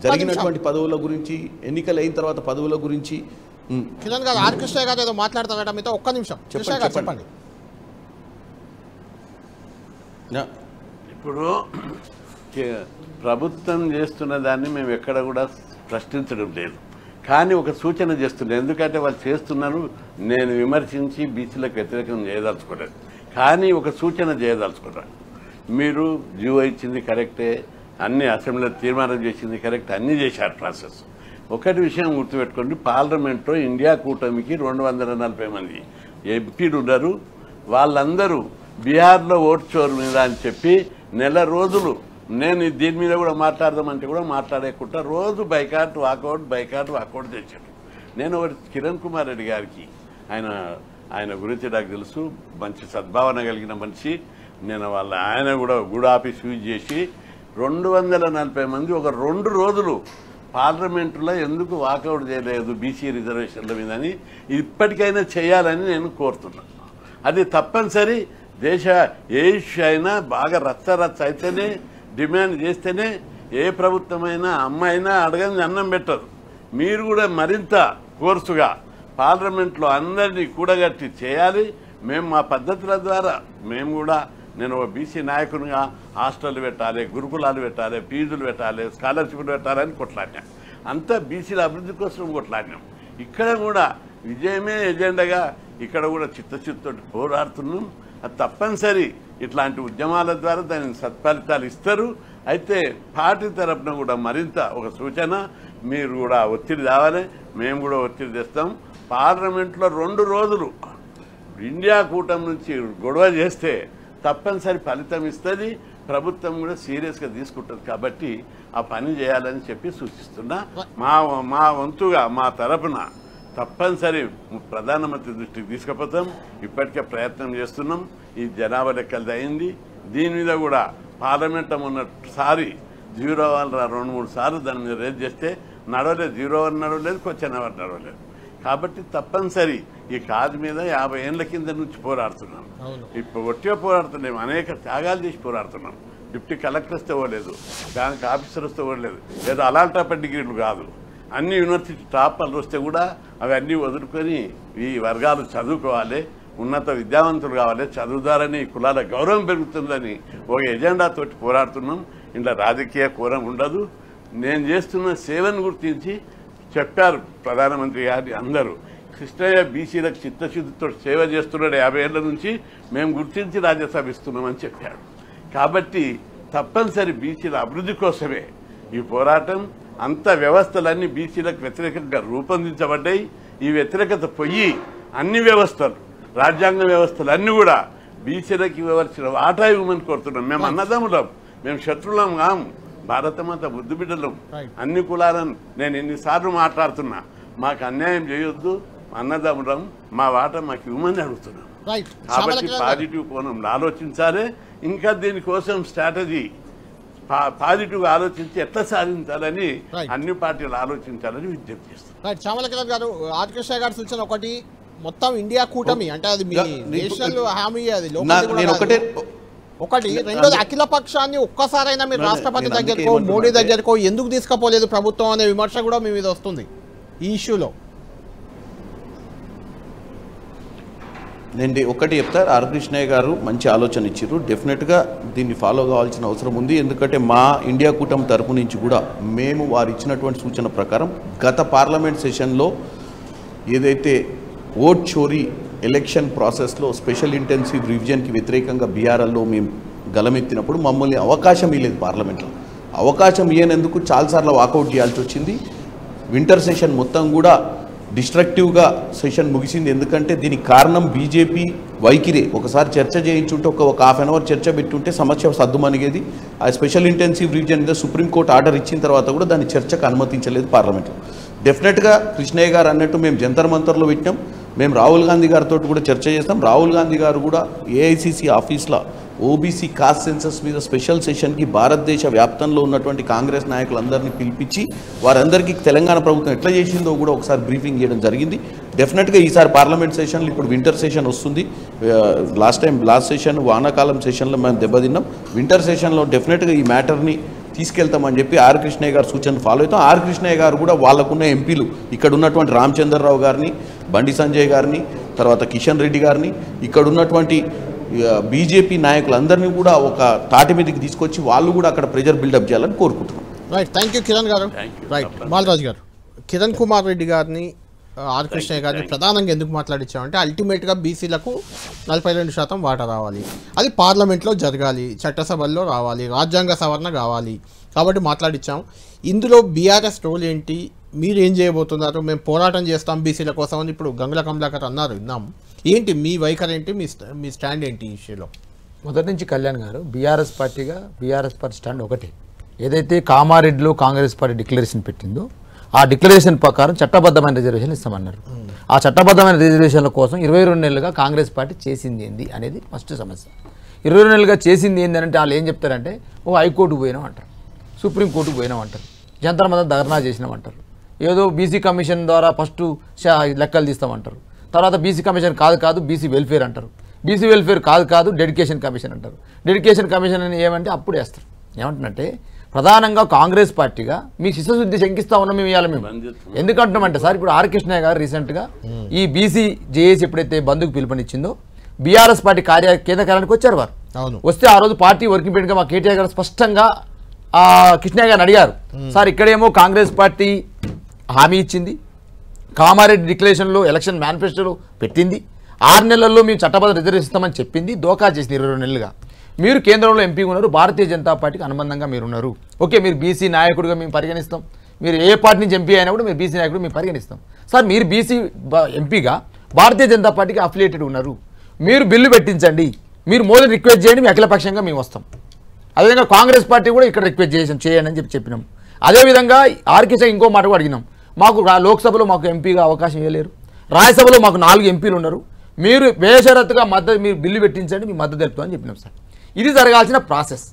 జరిగినటువంటి పదవుల గురించి, ఎన్నికలు అయిన తర్వాత పదవుల గురించి. కిరణ్ గారు, ఆర్ కృష్ణయ్య గారు ఏదో మాట్లాడతారట మీతో, ఒక్క నిమిషం చెప్పండి. ఇప్పుడు ప్రభుత్వం చేస్తున్న దాన్ని మేము ఎక్కడ కూడా ప్రశ్నించడం లేదు, కానీ ఒక సూచన చేస్తున్నాను. ఎందుకంటే వాళ్ళు చేస్తున్నారు, నేను విమర్శించి బీసీలకు వ్యతిరేకం చేయదలుచుకోలేదు, కానీ ఒక సూచన చేయదలుచుకున్నాను. మీరు జీవో ఇచ్చింది కరెక్టే, అన్ని అసెంబ్లీలో తీర్మానం చేసింది కరెక్ట్, అన్నీ చేశారు ప్రాసెస్. ఒకటి విషయం గుర్తుపెట్టుకోండి, పార్లమెంట్లో ఇండియా కూటమికి 240 మంది ఎంపీలు ఉన్నారు. వాళ్ళందరూ బీహార్లో ఓటు చోరు మీద అని చెప్పి నెల రోజులు నేను దీని మీద కూడా మాట్లాడదామంటే కూడా మాట్లాడేకుండా రోజు బైకాట్ వాకౌట్ చేశాడు. నేను ఒకటి కిరణ్ కుమార్ రెడ్డి గారికి, ఆయన గురించి నాకు తెలుసు, మంచి సద్భావన కలిగిన మనిషి. నేను ఆయన కూడా గుడ్ ఆఫీస్ యూజ్ చేసి 240 మంది ఒక 2 రోజులు పార్లమెంటులో ఎందుకు వాకౌట్ చేయలేదు బీసీ రిజర్వేషన్ల మీద అని ఇప్పటికైనా చేయాలని నేను కోరుతున్నాను. అది తప్పనిసరి. ఏ ఇష్యూ అయినా బాగా రచ్చ అయితేనే, డిమాండ్ చేస్తేనే ఏ ప్రభుత్వమైనా అమ్మాయినా అడగని అన్నం పెట్టరు. మీరు కూడా మరింత కోర్సుగా పార్లమెంట్లో అందరినీ కూడగట్టి చేయాలి. మేము మా పద్ధతుల ద్వారా మేము కూడా, నేను బీసీ నాయకునిగా హాస్టల్ పెట్టాలి, గురుకులాలు పెట్టాలి, ఫీజులు పెట్టాలి, స్కాలర్షిప్లు పెట్టాలని కొట్లాడినాం. అంతా బీసీల అభివృద్ధి కోసం కొట్లాడినాం. ఇక్కడ కూడా విజయమే ఎజెండాగా ఇక్కడ కూడా చిత్తశుద్ధితో పోరాడుతున్నాం. అది తప్పనిసరి. ఇట్లాంటి ఉద్యమాల ద్వారా దానికి సత్ఫలితాలు ఇస్తారు. అయితే పార్టీ తరఫున కూడా మరింత ఒక సూచన, మీరు కూడా ఒత్తిడి తేవాలి, మేము కూడా ఒత్తిడి తెస్తాం. పార్లమెంట్లో 2 రోజులు ఇండియా కూటమి నుంచి గొడవ చేస్తే తప్పనిసరి ఫలితం ఇస్తుంది. ప్రభుత్వం కూడా సీరియస్గా తీసుకుంటుంది. కాబట్టి ఆ పని చేయాలని చెప్పి సూచిస్తున్నా. మా వంతుగా మా తరఫున తప్పనిసరి ప్రధానమంత్రి దృష్టికి తీసుకుపోతాం. ఇప్పటికే ప్రయత్నం చేస్తున్నాం. ఈ జనాభా లెక్కలు అయింది. దీని మీద కూడా పార్లమెంట్ మొన్నసారి 0 అవర్ 2-3 సార్లు దాని మీద రేజ్ చేస్తే నడవలేదు. 0 అవర్ నడవలేదు, క్వశ్చన్ అవర్ నడవలేదు. కాబట్టి తప్పనిసరి ఈ కాజు మీద 50 ఏళ్ల కింద నుంచి పోరాడుతున్నాం. ఇప్పుడు ఒట్టిగా పోరాడుతున్నాం, అనేక త్యాగాలు చేసి పోరాడుతున్నాం. డిప్యూటీ కలెక్టర్ వస్తే పోలేదు, బ్యాంక్ ఆఫీసర్ వస్తే పోలేదు, ఏదో అలాంటి డిగ్రీలు కాదు. అన్ని యూనివర్సిటీ టాపర్లు వస్తే కూడా అవన్నీ వదులుకొని ఈ వర్గాలు చదువుకోవాలి, ఉన్నత విద్యావంతులు కావాలి, చదువుదారని కులాల గౌరవం పెరుగుతుందని ఒక ఎజెండాతోటి పోరాడుతున్నాం. ఇంట్లో రాజకీయ కోరం ఉండదు. నేను చేస్తున్న సేవను గుర్తించి చెప్పారు ప్రధానమంత్రి గారి అందరూ. కృష్ణయ్య బీసీలకు చిత్తశుద్ధితో సేవ చేస్తున్నాడు 50 ఏళ్ల నుంచి, మేము గుర్తించి రాజ్యసభ ఇస్తున్నామని చెప్పాడు. కాబట్టి తప్పనిసరి బీసీల అభివృద్ధి కోసమే ఈ పోరాటం. అంత వ్యవస్థలన్నీ బీసీలకు వ్యతిరేకంగా రూపొందించబడ్డాయి. ఈ వ్యతిరేకత పోయి అన్ని వ్యవస్థలు, రాజ్యాంగ వ్యవస్థలు అన్నీ కూడా బీసీలకు ఇవ్వవలసిన వాటా ఇవ్వమని కోరుతున్నాం. మేము అన్నదమ్ములం, మేము శత్రులం కాము, భారతమాత బుద్ధి బిడ్డలం, అన్ని కులాలను. నేను ఎన్నిసార్లు మాట్లాడుతున్నా, మాకు అన్యాయం చేయొద్దు, అన్నదమ్ములం, మా వాటా మాకు ఇవ్వమని అడుగుతున్నాం. కాబట్టి పాజిటివ్ కోణంలో ఆలోచించాలి. ఇంకా దీనికోసం స్ట్రాటజీ పాజిటివ్గా ఆలోచించి ఎట్లా సాధించాలని అన్ని పార్టీలు ఆలోచించాలని విజ్ఞప్తి చేస్తారు. చామల కిరణ్ గారు, ఆర్ కృష్ణ గారి సూచన ఒకటి, మొత్తం ఇండియా కూటమి అంటే అది మీ నేషనల్ హామీ, అది ఒకటి. రెండోది, అఖిల పక్షాన్ని ఒక్కసారైనా మీరు రాష్ట్రపతి దగ్గరకో మోడీ దగ్గరకో ఎందుకు తీసుకుపోలేదు ప్రభుత్వం అనే విమర్శ కూడా మీ మీద వస్తుంది ఈ ఇష్యూలో. నేను ఒకటి చెప్తారు, ఆర్ కృష్ణయ్య గారు మంచి ఆలోచన ఇచ్చారు. డెఫినెట్గా దీన్ని ఫాలో కావాల్సిన అవసరం ఉంది. ఎందుకంటే మా ఇండియా కూటమి తరపు నుంచి కూడా మేము వారు ఇచ్చినటువంటి సూచన ప్రకారం గత పార్లమెంట్ సెషన్లో ఏదైతే ఓట్ చోరీ ఎలక్షన్ ప్రాసెస్లో స్పెషల్ ఇంటెన్సివ్ రివిజన్కి వ్యతిరేకంగా బీఆర్ఎల్లో మేము గలమెత్తినప్పుడు మమ్మల్ని అవకాశం ఇవ్వలేదు పార్లమెంట్లో. అవకాశం ఇవ్వనందుకు చాలాసార్లు వాకౌట్ చేయాల్సి వచ్చింది. వింటర్ సెషన్ మొత్తం కూడా డిస్ట్రక్టివ్గా సెషన్ ముగిసింది. ఎందుకంటే దీనికి కారణం బీజేపీ వైఖరి. ఒకసారి చర్చ చేయించుంటే ఒక హాఫ్ అన్ అవర్ చర్చ పెట్టుంటే సమస్య సద్దుమణిగేది. ఆ స్పెషల్ ఇంటెన్సివ్ రివిజన్ మీద సుప్రీంకోర్టు ఆర్డర్ ఇచ్చిన తర్వాత కూడా దాన్ని చర్చకు అనుమతించలేదు పార్లమెంట్లో. డెఫినెట్గా కృష్ణయ్య గారు అన్నట్టు మేము జంతర్ మంతర్లో పెట్టినాం. మేము రాహుల్ గాంధీ గారితో కూడా చర్చ చేస్తాం. రాహుల్ గాంధీ గారు కూడా ఏఐసిసి ఆఫీస్లో ఓబీసీ కాస్ట్ సెన్సస్ మీద స్పెషల్ సెషన్కి భారతదేశ వ్యాప్తంలో ఉన్నటువంటి కాంగ్రెస్ నాయకులందరినీ పిలిపించి వారందరికీ తెలంగాణ ప్రభుత్వం ఎట్లా చేసిందో కూడా ఒకసారి బ్రీఫింగ్ చేయడం జరిగింది. డెఫినెట్గా ఈసారి పార్లమెంట్ సెషన్లో ఇప్పుడు వింటర్ సెషన్ వస్తుంది. లాస్ట్ సెషన్ వానాకాలం సెషన్లో మేము దెబ్బతిన్నాం. వింటర్ సెషన్లో డెఫినెట్గా ఈ మ్యాటర్ని తీసుకెళ్తామని చెప్పి ఆర్ కృష్ణయ్య గారు సూచనలు ఫాలో అవుతాం. ఆర్ కృష్ణయ్య గారు కూడా వాళ్ళకున్న ఎంపీలు ఇక్కడ ఉన్నటువంటి రామచంద్రరావు గారిని, బండి సంజయ్ గారిని, తర్వాత కిషన్ రెడ్డి గారిని, ఇక్కడ ఉన్నటువంటి బీజేపీ నాయకులందరినీ కూడా ఒక తాటి మీదకి తీసుకొచ్చి వాళ్ళు కూడా అక్కడ ప్రెజర్ బిల్డప్ చేయాలని కోరుకుంటున్నాం. రైట్, థ్యాంక్ యూ కిరణ్ గారు. రైట్, బాలరాజు గారు, కిరణ్ కుమార్ రెడ్డి గారిని, ఆర్ కృష్ణయ్య గారిని ప్రధానంగా ఎందుకు మాట్లాడించామంటే అల్టిమేట్గా బీసీలకు 42% వాటా రావాలి, అది పార్లమెంట్లో జరగాలి, చట్టసభల్లో రావాలి, రాజ్యాంగ సవరణ కావాలి, కాబట్టి మాట్లాడించాం. ఇందులో బీఆర్ఎస్ రోల్ ఏంటి, మీరు ఏం చేయబోతున్నారు, మేము పోరాటం చేస్తాం బీసీల కోసం అని ఇప్పుడు గంగుల కమలాకర్ అన్నారు, విన్నాం. ఏంటి మీ వైఖరి ఏంటి, మీ స్టాండ్ ఏంటి ఈ ఇష్యూలో? మొదటి నుంచి కళ్యాణ్ గారు బీఆర్ఎస్ పార్టీగా బీఆర్ఎస్ పార్టీ స్టాండ్ ఒకటే. ఏదైతే కామారెడ్డిలో కాంగ్రెస్ పార్టీ డిక్లరేషన్ పెట్టిందో ఆ డిక్లరేషన్ ప్రకారం చట్టబద్ధమైన రిజర్వేషన్ ఇస్తామన్నారు. ఆ చట్టబద్ధమైన రిజర్వేషన్ల కోసం 22 నెలలుగా కాంగ్రెస్ పార్టీ చేసింది ఏంది అనేది ఫస్ట్ సమస్య. 22 నెలలుగా చేసింది ఏంది అంటే వాళ్ళు ఏం చెప్తారంటే హైకోర్టుకు పోయినాం అంటారు, సుప్రీంకోర్టుకు పోయినాం అంటారు, జంతర్ మంతర్ ధర్నా చేసినాం అంటారు, ఏదో బీసీ కమిషన్ ద్వారా ఫస్ట్ లెక్కలు తీస్తామంటారు, తర్వాత బీసీ కమిషన్ కాదు బీసీ వెల్ఫేర్ అంటారు, బీసీ వెల్ఫేర్ కాదు డెడికేషన్ కమిషన్ అంటారు. డెడికేషన్ కమిషన్ అని ఏమంటే అప్పుడు వేస్తారు. ఏమంటున్నంటే ప్రధానంగా కాంగ్రెస్ పార్టీగా మీ శిశుశుద్ధి శంకిస్తా ఉన్నాం మేము ఇవాళ. మేము ఎందుకంటున్నామంటే సార్, ఇప్పుడు ఆర్ కృష్ణయ్య గారు రీసెంట్గా ఈ బీసీ జేఏసీ ఎప్పుడైతే బంధుకు పిలుపునిచ్చిందో బీఆర్ఎస్ పార్టీ కేంద్ర కార్యాలయానికి వచ్చారు. వారు వస్తే ఆ రోజు పార్టీ వర్కింగ్ ప్రెసిడెంట్గా మా కేటీఆర్ గారు స్పష్టంగా కృష్ణయ్య గారిని అడిగారు, సార్ ఇక్కడేమో కాంగ్రెస్ పార్టీ హామీ ఇచ్చింది, కామారెడ్డి డిక్లరేషన్లో ఎలక్షన్ మేనిఫెస్టోలో పెట్టింది, 6 నెలల్లో మేము చట్టబద్ధ రిజర్వేషన్ ఇస్తామని చెప్పింది, దోకా చేసింది 22 నెలలుగా. మీరు కేంద్రంలో ఎంపీ ఉన్నారు, భారతీయ జనతా పార్టీకి అనుబంధంగా మీరు ఉన్నారు, ఓకే మీరు బీసీ నాయకుడిగా మేము పరిగణిస్తాం, మీరు ఏ పార్టీ నుంచి ఎంపీ అయినా కూడా మీరు బీసీ నాయకుడు మేము పరిగణిస్తాం. సార్ మీరు బీసీ ఎంపీగా భారతీయ జనతా పార్టీకి అఫిలియేటెడ్ ఉన్నారు, మీరు బిల్లు పెట్టించండి, మీరు మోదీని రిక్వెస్ట్ చేయండి, మేము అఖిలపక్షంగా మేము వస్తాం. అదేవిధంగా కాంగ్రెస్ పార్టీ కూడా ఇక్కడ రిక్వెస్ట్ చేయండి అని చెప్పినాం. అదేవిధంగా ఆర్కేసీ ఇంకో మాట కూడా అడిగినాం, మాకు లోక్సభలో మాకు ఎంపీగా అవకాశం ఇవ్వలేరు, రాజ్యసభలో మాకు 4 ఎంపీలు ఉన్నారు, మీరు బేషరతుగా మద్దతు మీరు బిల్లు పెట్టించండి, మీ మద్దతు తెలుపుతామని చెప్పినాం. సార్ ఇది జరగాల్సిన ప్రాసెస్.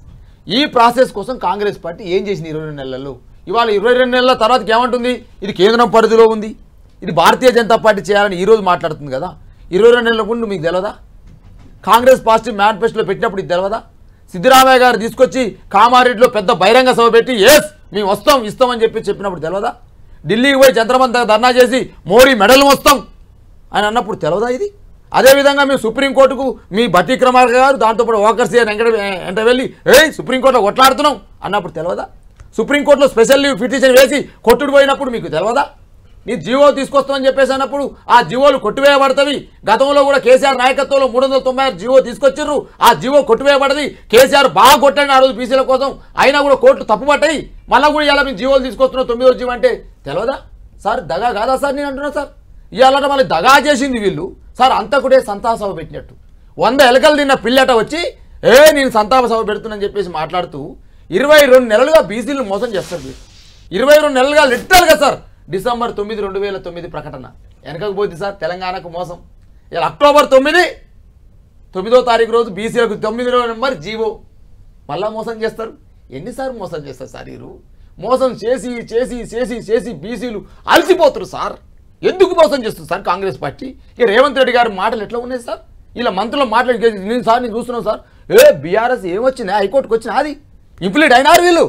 ఈ ప్రాసెస్ కోసం కాంగ్రెస్ పార్టీ ఏం చేసింది 22 నెలల్లో? ఇవాళ 22 నెలల తర్వాతకి ఏమంటుంది, ఇది కేంద్రం పరిధిలో ఉంది, ఇది భారతీయ జనతా పార్టీ చేయాలని ఈరోజు మాట్లాడుతుంది కదా. 22 నెలల ముందు మీకు తెలియదా? కాంగ్రెస్ పార్టీ మేనిఫెస్టోలో పెట్టినప్పుడు ఇది తెలియదా? సిద్ధరామయ్య గారు తీసుకొచ్చి కామారెడ్డిలో పెద్ద బహిరంగ సభ పెట్టి ఎస్ మేము ఇస్తామని చెప్పినప్పుడు తెలియదా? ఢిల్లీకి పోయి చంద్రమంత ధర్నా చేసి మోడీ మెడల్ వస్తాం అని అన్నప్పుడు తెలియదా ఇది? అదేవిధంగా మేము సుప్రీంకోర్టుకు మీ భట్టి క్రమార్ గారు దాంతోపాటు ఓకర్సీ వెంట వెళ్ళి సుప్రీంకోర్టులో కొట్లాడుతున్నాం అన్నప్పుడు తెలియదా? సుప్రీంకోర్టులో స్పెషల్ పిటిషన్ వేసి కొట్టుడు పోయినప్పుడు మీకు తెలియదా? నీ జీవో తీసుకొస్తామని చెప్పేసి అన్నప్పుడు ఆ జీవోలు కొట్టివేయబడతవి. గతంలో కూడా కేసీఆర్ నాయకత్వంలో 396 జీవో తీసుకొచ్చిర్రు. ఆ జీవో కొట్టివేయబడది. కేసీఆర్ బాగా కొట్టండి ఆ రోజు బీసీల కోసం, అయినా కూడా కోర్టు తప్పుపట్టాయి. మళ్ళీ కూడా ఇలా మేము జీవోలు తీసుకొస్తున్నాం 9వ జీవో అంటే తెలియదా సార్? దగా కాదా సార్ నేను అంటున్నా సార్? ఇవాళ మళ్ళీ దగా చేసింది వీళ్ళు సార్. అంతకుడే సంతాప సభ పెట్టినట్టు 100 ఎలకలు తిన్న పిల్లట వచ్చి నేను సంతాప సభ పెడుతున్నానని చెప్పేసి మాట్లాడుతూ 22 నెలలుగా బీసీలు మోసం చేస్తారు వీళ్ళు. 22 నెలలుగా లిటరల్గా సార్. డిసెంబర్ 9, 2009 ప్రకటన వెనకపోతే సార్ తెలంగాణకు మోసం. ఇలా అక్టోబర్ 9వ తారీఖు రోజు బీసీలకు 9వ నెంబర్ జీవో మళ్ళా మోసం చేస్తారు. ఎన్నిసార్లు మోసం చేస్తారు సార్? వీరు మోసం చేసి చేసి చేసి చేసి బీసీలు అలసిపోతారు సార్. ఎందుకు మోసం చేస్తుంది సార్ కాంగ్రెస్ పార్టీ? ఇక రేవంత్ రెడ్డి గారి మాటలు ఎట్లా ఉన్నాయి సార్? ఇలా మంత్రుల మాటలు నేను సార్ నేను చూస్తున్నాను సార్. బీఆర్ఎస్ ఏమొచ్చింది? హైకోర్టుకు వచ్చినా అది ఇంప్లీడ్ అయినారు వీళ్ళు.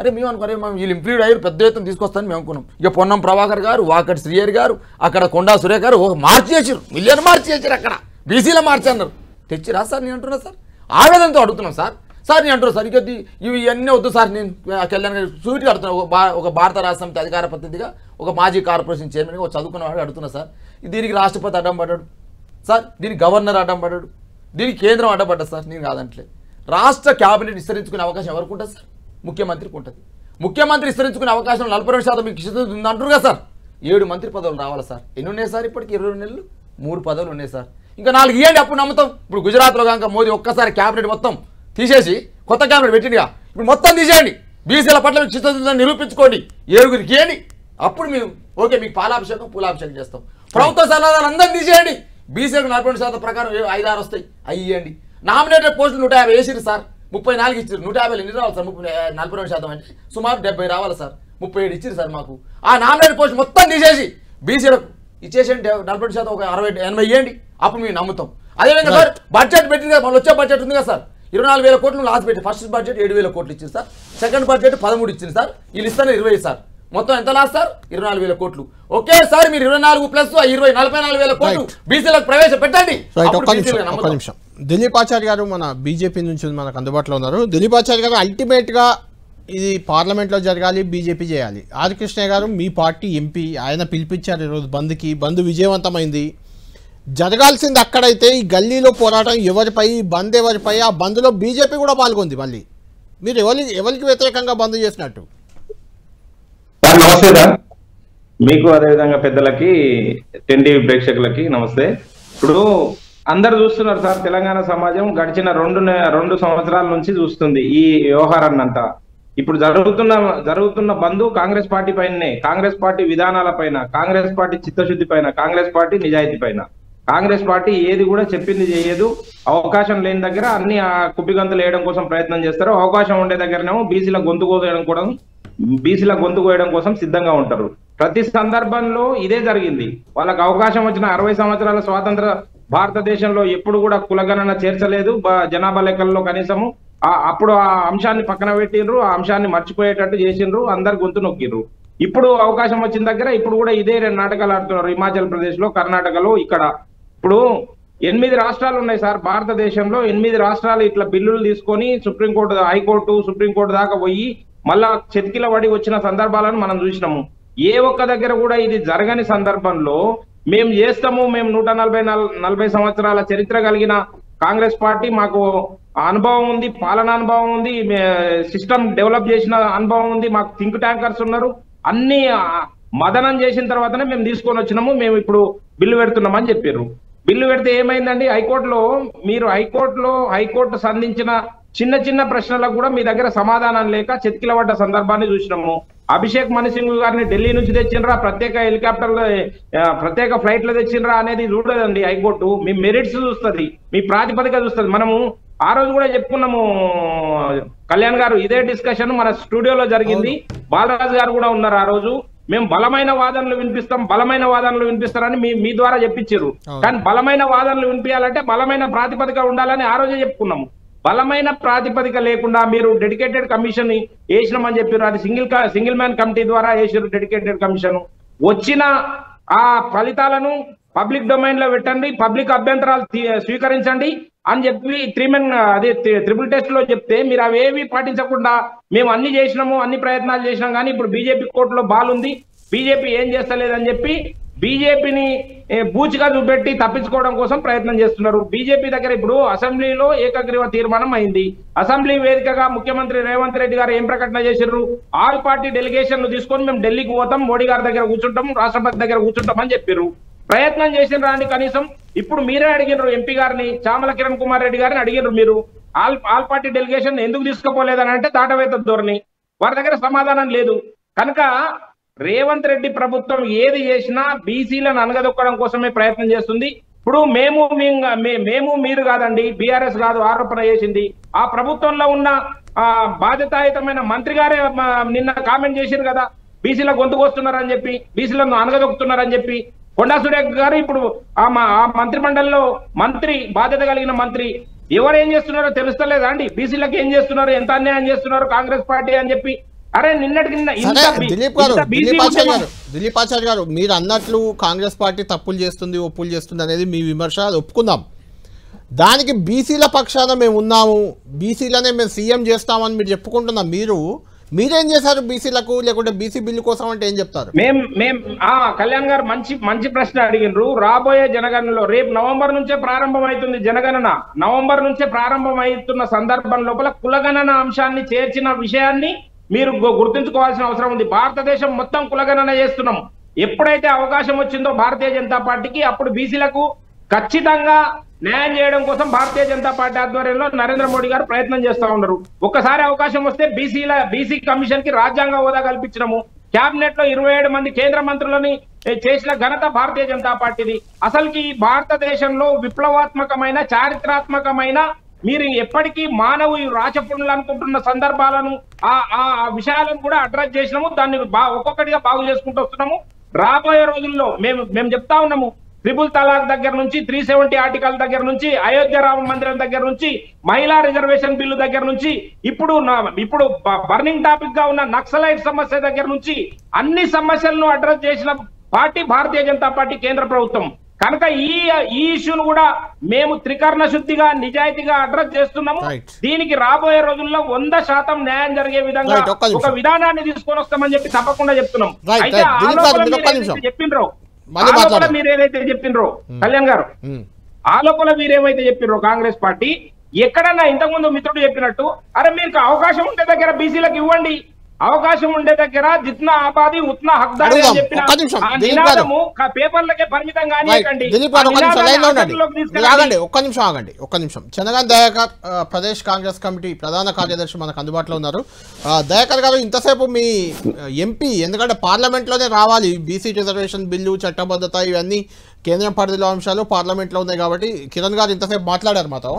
అరే మేము అనుకోరే వీళ్ళు ఇంప్లీడ్ అయ్యారు, పెద్ద ఎత్తున తీసుకొస్తాను మేము అనుకున్నాం. ఇక పొన్నం ప్రభాకర్ గారు, వాకటి శ్రీహరి గారు, అక్కడ కొండా సురేఖ గారు మార్చి చేసారు, మిలియన్ మార్చి చేసారు. అక్కడ బీసీలో మార్చి అన్నారు. తెచ్చిరా సార్? నేను అంటున్నా సార్, ఆవేదనతో అడుగుతున్నాం సార్. సార్ నేను అంటున్నా సార్, ఇక ఇవి ఇవన్నీ వద్దు సార్. నేను కళ్యాణ్ గారు సూటిగా అడుగుతున్నాను. ఒక భారత రాష్ట్ర సమితి అధికార ప్రతినిధిగా, ఒక మాజీ కార్పొరేషన్ చైర్మన్గా, ఒక చదువుకున్నవాడు అడుగుతున్నా సార్. దీనికి రాష్ట్రపతి అడ్డం పడ్డాడు సార్, దీనికి గవర్నర్ అడ్డం పడ్డాడు, దీనికి కేంద్రం అడ్డపడ్డా సార్. నేను కాదంటలే. రాష్ట్ర క్యాబినెట్ విస్తరించుకునే అవకాశం ఎవరికి ఉంటుంది సార్? ముఖ్యమంత్రికి ఉంటుంది. ముఖ్యమంత్రి విస్తరించుకునే అవకాశం 42% మీకు ఉంది అంటారు కదా సార్. 7 మంత్రి పదవులు రావాలి సార్. ఎన్ని ఉన్నాయి సార్? ఇప్పటికి 22 నెలలు 3 పదవులు ఉన్నాయి సార్. ఇంకా 4 ఇవ్వండి, అప్పుడు నమ్ముతాం. ఇప్పుడు గుజరాత్లో కనుక మోదీ ఒక్కసారి క్యాబినెట్ మొత్తం తీసేసి కొత్త క్యాబినెట్ పెట్టిందిగా, ఇప్పుడు మొత్తం తీసేయండి. బీసీల పట్ల చిత్తశుద్ధిని నిరూపించుకోండి, 7గురికి ఇవ్వండి. అప్పుడు మేము ఓకే మీకు పాలాభిషేకం పూలాభిషేకం చేస్తాం. ప్రభుత్వ సలహాదారులు అందరినీ తీసేయండి. బీసీలకు 42% ప్రకారం 5-6 వస్తాయి, అవి ఇవ్వండి. నామినేటెడ్ పోస్టులు 150 వేసిరు సార్, 34 ఇచ్చారు. 150 ఎన్ని రావాలి సార్? 42% అంటే సుమారు 70 రావాలి సార్. 37 ఇచ్చారు సార్ మాకు. ఆ నామినేటెడ్ పోస్ట్ మొత్తం తీసేసి బీసీలకు ఇచ్చేసేయండి. 40% ఒక 60-80 ఇవ్వండి, అప్పుడు మేము నమ్ముతాం. అదేవిధంగా సార్ బడ్జెట్ పెట్టింది కదా, మళ్ళీ వచ్చే బడ్జెట్ ఉంది కదా సార్, 24,000 కోట్లు లాస్ట్ పెట్టి ఫస్ట్ బడ్జెట్ 7,000 కోట్లు ఇచ్చింది సార్. సెకండ్ బడ్జెట్ 13 ఇచ్చింది సార్. వీళ్ళు ఇస్తానే 20 సార్. మొత్తం ఎంత లాస్ట్ సార్? 24,000 కోట్లు. ఒకేసారి మీరు 24 ప్లస్ 20 44,000 కోట్లు బీసీలకు ప్రవేశపెట్టండి. ఒక్క నిమిషం. దిలీప్ ఆచార్య గారు మన బీజేపీ నుంచి మనకు అందుబాటులో ఉన్నారు. దిలీప్ ఆచార్య గారు, అల్టిమేట్గా ఇది పార్లమెంట్లో జరగాలి, బీజేపీ చేయాలి. ఆర్ కృష్ణయ్య గారు మీ పార్టీ ఎంపీ, ఆయన పిలిపించారు ఈరోజు బంద్కి. బంద్ విజయవంతమైంది. జరగాల్సింది అక్కడైతే ఈ గల్లీలో పోరాటం ఎవరిపై, బంద్ ఎవరిపై? ఆ బంద్లో బీజేపీ కూడా పాల్గొంది. మళ్ళీ మీరు ఎవరికి వ్యతిరేకంగా బంద్ చేసినట్టు? నమస్తే సార్, మీకు అదేవిధంగా పెద్దలకి, టీవీ ప్రేక్షకులకి నమస్తే. ఇప్పుడు అందరు చూస్తున్నారు సార్, తెలంగాణ సమాజం గడిచిన 2 సంవత్సరాల నుంచి చూస్తుంది ఈ వ్యవహారాన్ని అంతా. ఇప్పుడు జరుగుతున్న బంధు కాంగ్రెస్ పార్టీ పైనే, కాంగ్రెస్ పార్టీ విధానాల పైన, కాంగ్రెస్ పార్టీ చిత్తశుద్ధి పైన, కాంగ్రెస్ పార్టీ నిజాయితీ పైన. కాంగ్రెస్ పార్టీ ఏది కూడా చెప్పింది చేయదు. అవకాశం లేని దగ్గర అన్ని కుప్పిగంతులు వేయడం కోసం ప్రయత్నం చేస్తారు. అవకాశం ఉండే దగ్గరనేమో బీసీల గొంతు కోయడం కోసం సిద్ధంగా ఉంటారు. ప్రతి సందర్భంలో ఇదే జరిగింది. వాళ్ళకి అవకాశం వచ్చిన 60 సంవత్సరాల స్వాతంత్ర భారతదేశంలో ఎప్పుడు కూడా కులగణన చేర్చలేదు జనాభా లెక్కల్లో కనీసము. అప్పుడు ఆ అంశాన్ని పక్కన పెట్టిండ్రు, ఆ అంశాన్ని మర్చిపోయేటట్టు చేసిండ్రు, అందరు గొంతు నొక్కిండ్రు. ఇప్పుడు అవకాశం వచ్చిన దగ్గర ఇప్పుడు కూడా ఇదే 2 నాటకాలు ఆడుతున్నారు. హిమాచల్ ప్రదేశ్ లో, కర్ణాటకలో. ఇక్కడ ఇప్పుడు 8 రాష్ట్రాలు ఉన్నాయి సార్ భారతదేశంలో. 8 రాష్ట్రాలు ఇట్లా బిల్లులు తీసుకొని సుప్రీంకోర్టు, హైకోర్టు, సుప్రీంకోర్టు దాకా పోయి మళ్ళా చెతికిల పడి వచ్చిన సందర్భాలను మనం చూసినాము. ఏ ఒక్క దగ్గర కూడా ఇది జరగని సందర్భంలో మేము చేస్తాము, మేము 140 సంవత్సరాల చరిత్ర కలిగిన కాంగ్రెస్ పార్టీ, మాకు అనుభవం ఉంది, పాలనా అనుభవం ఉంది, సిస్టమ్ డెవలప్ చేసిన అనుభవం ఉంది, మాకు థింక్ ట్యాంకర్స్ ఉన్నారు, అన్ని మదనం చేసిన తర్వాతనే మేము తీసుకొని వచ్చినాము, మేము ఇప్పుడు బిల్లు పెడుతున్నామని చెప్పారు. బిల్లు పెడితే ఏమైందండి? హైకోర్టు సంధించిన చిన్న ప్రశ్నలకు కూడా మీ దగ్గర సమాధానం లేక చెతికిలబడ్డ సందర్భాన్ని చూసినాము. అభిషేక్ మను సింగ్ గారిని ఢిల్లీ నుంచి తెచ్చిండ్రా, ప్రత్యేక హెలికాప్టర్లో, ప్రత్యేక ఫ్లైట్లో తెచ్చిండ్రా అనేది చూడదండి హైకోర్టు. మీ మెరిట్స్ చూస్తుంది, మీ ప్రాతిపదిక చూస్తుంది. మనము ఆ రోజు కూడా చెప్పుకున్నాము కళ్యాణ్ గారు, ఇదే డిస్కషన్ మన స్టూడియోలో జరిగింది. బాలరాజు గారు కూడా ఉన్నారు ఆ రోజు. మేము బలమైన వాదనలు వినిపిస్తారని మీ ద్వారా చెప్పించారు. కానీ బలమైన వాదనలు వినిపించాలంటే బలమైన ప్రాతిపదిక ఉండాలని ఆ రోజే చెప్పుకున్నాము. బలమైన ప్రాతిపదిక లేకుండా మీరు డెడికేటెడ్ కమిషన్ వేసినామని చెప్పారు. అది సింగిల్ మ్యాన్ కమిటీ ద్వారా వేసారు డెడికేటెడ్ కమిషన్. వచ్చిన ఆ ఫలితాలను పబ్లిక్ డొమైన్ లో పెట్టండి, పబ్లిక్ అభ్యంతరాలు స్వీకరించండి అని చెప్పి ట్రిపుల్ టెస్ట్ లో చెప్తే మీరు అవేవి పాటించకుండా మేము అన్ని చేసినాము, అన్ని ప్రయత్నాలు చేసినాం, కానీ ఇప్పుడు బీజేపీ కోర్టులో బాల్ ఉంది, బీజేపీ ఏం చేస్తలేదని చెప్పి బీజేపీని బూచిగా చూపెట్టి తప్పించుకోవడం కోసం ప్రయత్నం చేస్తున్నారు. బీజేపీ దగ్గర ఇప్పుడు అసెంబ్లీలో ఏకగ్రీవ తీర్మానం అయింది. అసెంబ్లీ వేదికగా ముఖ్యమంత్రి రేవంత్ రెడ్డి గారు ఏం ప్రకటన చేశారు? ఆల్ పార్టీ డెలిగేషన్లు తీసుకొని మేము ఢిల్లీకి పోతాం, మోడీ గారి దగ్గర కూర్చుంటాం, రాష్ట్రపతి దగ్గర కూర్చుంటాం అని చెప్పారు. ప్రయత్నం చేసిన రాని కనీసం ఇప్పుడు మీరే అడిగినారు ఎంపీ గారిని, చామల కిరణ్ కుమార్ రెడ్డి గారిని అడిగినారు, మీరు ఆల్ పార్టీ డెలిగేషన్ ఎందుకు తీసుకుపోలేదని అంటే దాటవేత ధోరణి, వారి దగ్గర సమాధానం లేదు. కనుక రేవంత్ రెడ్డి ప్రభుత్వం ఏది చేసినా బీసీలను అనగదొక్కడం కోసమే ప్రయత్నం చేస్తుంది. ఇప్పుడు మేము మీరు కాదండి, బీఆర్ఎస్ కాదు ఆరోపణ చేసింది. ఆ ప్రభుత్వంలో ఉన్న బాధ్యతాయుతమైన మంత్రి గారే నిన్న కామెంట్ చేశారు కదా, బీసీల గొంతుకు వస్తున్నారని చెప్పి, బీసీలను అనగదొక్కుతున్నారని చెప్పి. కొండా సురేఖ గారు ఇప్పుడు ఆ మంత్రి మండలిలో మంత్రి, బాధ్యత కలిగిన మంత్రి, ఎవరు ఏం చేస్తున్నారో తెలుస్తలేదా అండి? బీసీలకు ఏం చేస్తున్నారు, ఎంత అన్యాయం చేస్తున్నారు కాంగ్రెస్ పార్టీ అని చెప్పి. అరే నిన్నటికి దిలీప్ ఆచార్య గారు, మీరు అన్నట్లు కాంగ్రెస్ పార్టీ తప్పులు చేస్తుంది, ఒప్పులు చేస్తుంది అనేది మీ విమర్శ, అది ఒప్పుకుందాం. దానికి బీసీల పక్షాన మేము ఉన్నాము, బీసీలనే మేము సీఎం చేస్తామని మీరు చెప్పుకుంటున్నాం. మీరేం చేశారు బీసీలకు, లేకుంటే బీసీ బిల్లు కోసం అంటే ఏం చెప్తారు? కళ్యాణ్ గారు మంచి ప్రశ్న అడిగినరు. రాబోయే జనగణనలో రేపు నవంబర్ నుంచే ప్రారంభం అవుతుంది జనగణన. నవంబర్ నుంచే ప్రారంభం అవుతున్న సందర్భం లోపల కులగణన అంశాన్ని చేర్చిన విషయాన్ని మీరు గుర్తుంచుకోవాల్సిన అవసరం ఉంది. భారతదేశం మొత్తం కులగణన చేస్తున్నాం. ఎప్పుడైతే అవకాశం వచ్చిందో భారతీయ జనతా పార్టీకి, అప్పుడు బీసీలకు ఖచ్చితంగా న్యాయం చేయడం కోసం భారతీయ జనతా పార్టీ ఆధ్వర్యంలో నరేంద్ర మోడీ గారు ప్రయత్నం చేస్తా ఉన్నారు. ఒక్కసారి అవకాశం వస్తే బీసీ కమిషన్ కి రాజ్యాంగ హోదా కల్పించడము, కేబినెట్ లో 27 మంది కేంద్ర మంత్రులని చేసిన ఘనత భారతీయ జనతా పార్టీది. అసలుకి భారతదేశంలో విప్లవాత్మకమైన, చారిత్రాత్మకమైన, మీరు ఎప్పటికీ మానవు రాచపుణులు అనుకుంటున్న సందర్భాలను, ఆ విషయాలను కూడా అడ్రస్ చేసినాము. దాన్ని ఒక్కొక్కటిగా బాగు చేసుకుంటూ వస్తున్నాము. రాబోయే రోజుల్లో మేము చెప్తా ఉన్నాము, ట్రిపుల్ తలాక్ దగ్గర నుంచి, 370 ఆర్టికల్ దగ్గర నుంచి, అయోధ్య రామ మందిరం దగ్గర నుంచి, మహిళా రిజర్వేషన్ బిల్లు దగ్గర నుంచి, ఇప్పుడు బర్నింగ్ టాపిక్ గా ఉన్న నక్సలైట్ సమస్య దగ్గర నుంచి అన్ని సమస్యలను అడ్రస్ చేసిన పార్టీ భారతీయ జనతా పార్టీ కేంద్ర ప్రభుత్వం. కనుక ఈ ఇష్యూను కూడా మేము త్రికరణ శుద్ధిగా, నిజాయితీగా అడ్రస్ చేస్తున్నాము. దీనికి రాబోయే రోజుల్లో 100% న్యాయం జరిగే విధంగా ఒక విధానాన్ని తీసుకొని వస్తామని చెప్పి తప్పకుండా చెప్తున్నాం. అయితే మీరు ఏదైతే చెప్పిండ్రో కళ్యాణ్ గారు, ఆ లోపల మీరేమైతే చెప్పిర్రో కాంగ్రెస్ పార్టీ, ఎక్కడన్నా ఇంతకుముందు మిత్రుడు చెప్పినట్టు, అరే మీకు అవకాశం ఉండే దగ్గర బీసీలకు ఇవ్వండి, అవకాశం ఉండే దగ్గర జిత్నా ఆబాది ఉత్నా హక్దారి అని చెప్పిన నినాదము పేపర్లకే పరిమితం కానివ్వకండి. ఒక్క నిమిషం. చంద్రకాంత్ దయాకర్, ప్రదేశ్ కాంగ్రెస్ కమిటీ ప్రధాన కార్యదర్శి మనకు అందుబాటులో ఉన్నారు. దయాకర్ గారు, ఇంతసేపు మీ ఎంపీ, ఎందుకంటే పార్లమెంట్లోనే రావాలి, బీసీ రిజర్వేషన్ బిల్లు, చట్టబద్ధత, ఇవన్నీ కేంద్రం పరిధిలో అంశాలు పార్లమెంట్లో ఉన్నాయి కాబట్టి కిరణ్ గారు ఇంతసేపు మాట్లాడారు మాతో.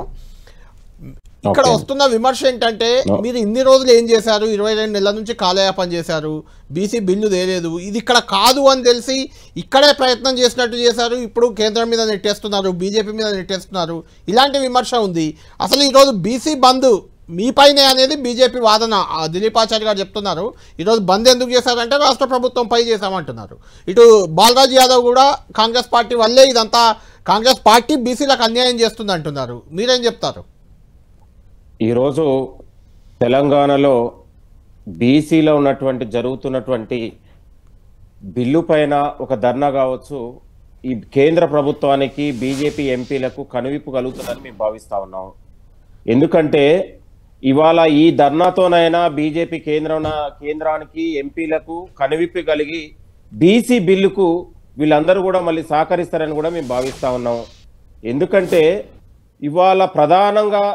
ఇక్కడ వస్తున్న విమర్శ ఏంటంటే, మీరు ఇన్ని రోజులు ఏం చేశారు, 22 నెలల నుంచి కాలయాపన చేశారు, బీసీ బిల్లు తేలేదు, ఇది ఇక్కడ కాదు అని తెలిసి ఇక్కడే ప్రయత్నం చేసినట్టు చేశారు, ఇప్పుడు కేంద్రం మీద నెట్టేస్తున్నారు, బీజేపీ మీద నెట్టేస్తున్నారు, ఇలాంటి విమర్శ ఉంది. అసలు ఈరోజు బీసీ బంద్ మీపైనే అనేది బీజేపీ వాదన. దిలీప్ ఆచార్య గారు చెప్తున్నారు, ఈరోజు బంద్ ఎందుకు చేశారంటే రాష్ట్ర ప్రభుత్వం పై చేశామంటున్నారు. ఇటు బాలరాజ్ యాదవ్ కూడా కాంగ్రెస్ పార్టీ వల్లే ఇదంతా, కాంగ్రెస్ పార్టీ బీసీలకు అన్యాయం చేస్తుంది అంటున్నారు. మీరేం చెప్తారు? ఈరోజు తెలంగాణలో బీసీలో జరుగుతున్నటువంటి బిల్లు పైన ఒక ధర్నా కావచ్చు, ఈ కేంద్ర ప్రభుత్వానికి, బీజేపీ ఎంపీలకు కనువిప్పు కలుగుతుందని మేము భావిస్తా ఉన్నాం. ఎందుకంటే ఇవాళ ఈ ధర్నాతోనైనా బీజేపీ కేంద్రానికి, ఎంపీలకు కనువిప్పు కలిగి బీసీ బిల్లుకు వీళ్ళందరూ కూడా మళ్ళీ సహకరిస్తారని కూడా మేము భావిస్తా ఉన్నాం. ఎందుకంటే ఇవాళ ప్రధానంగా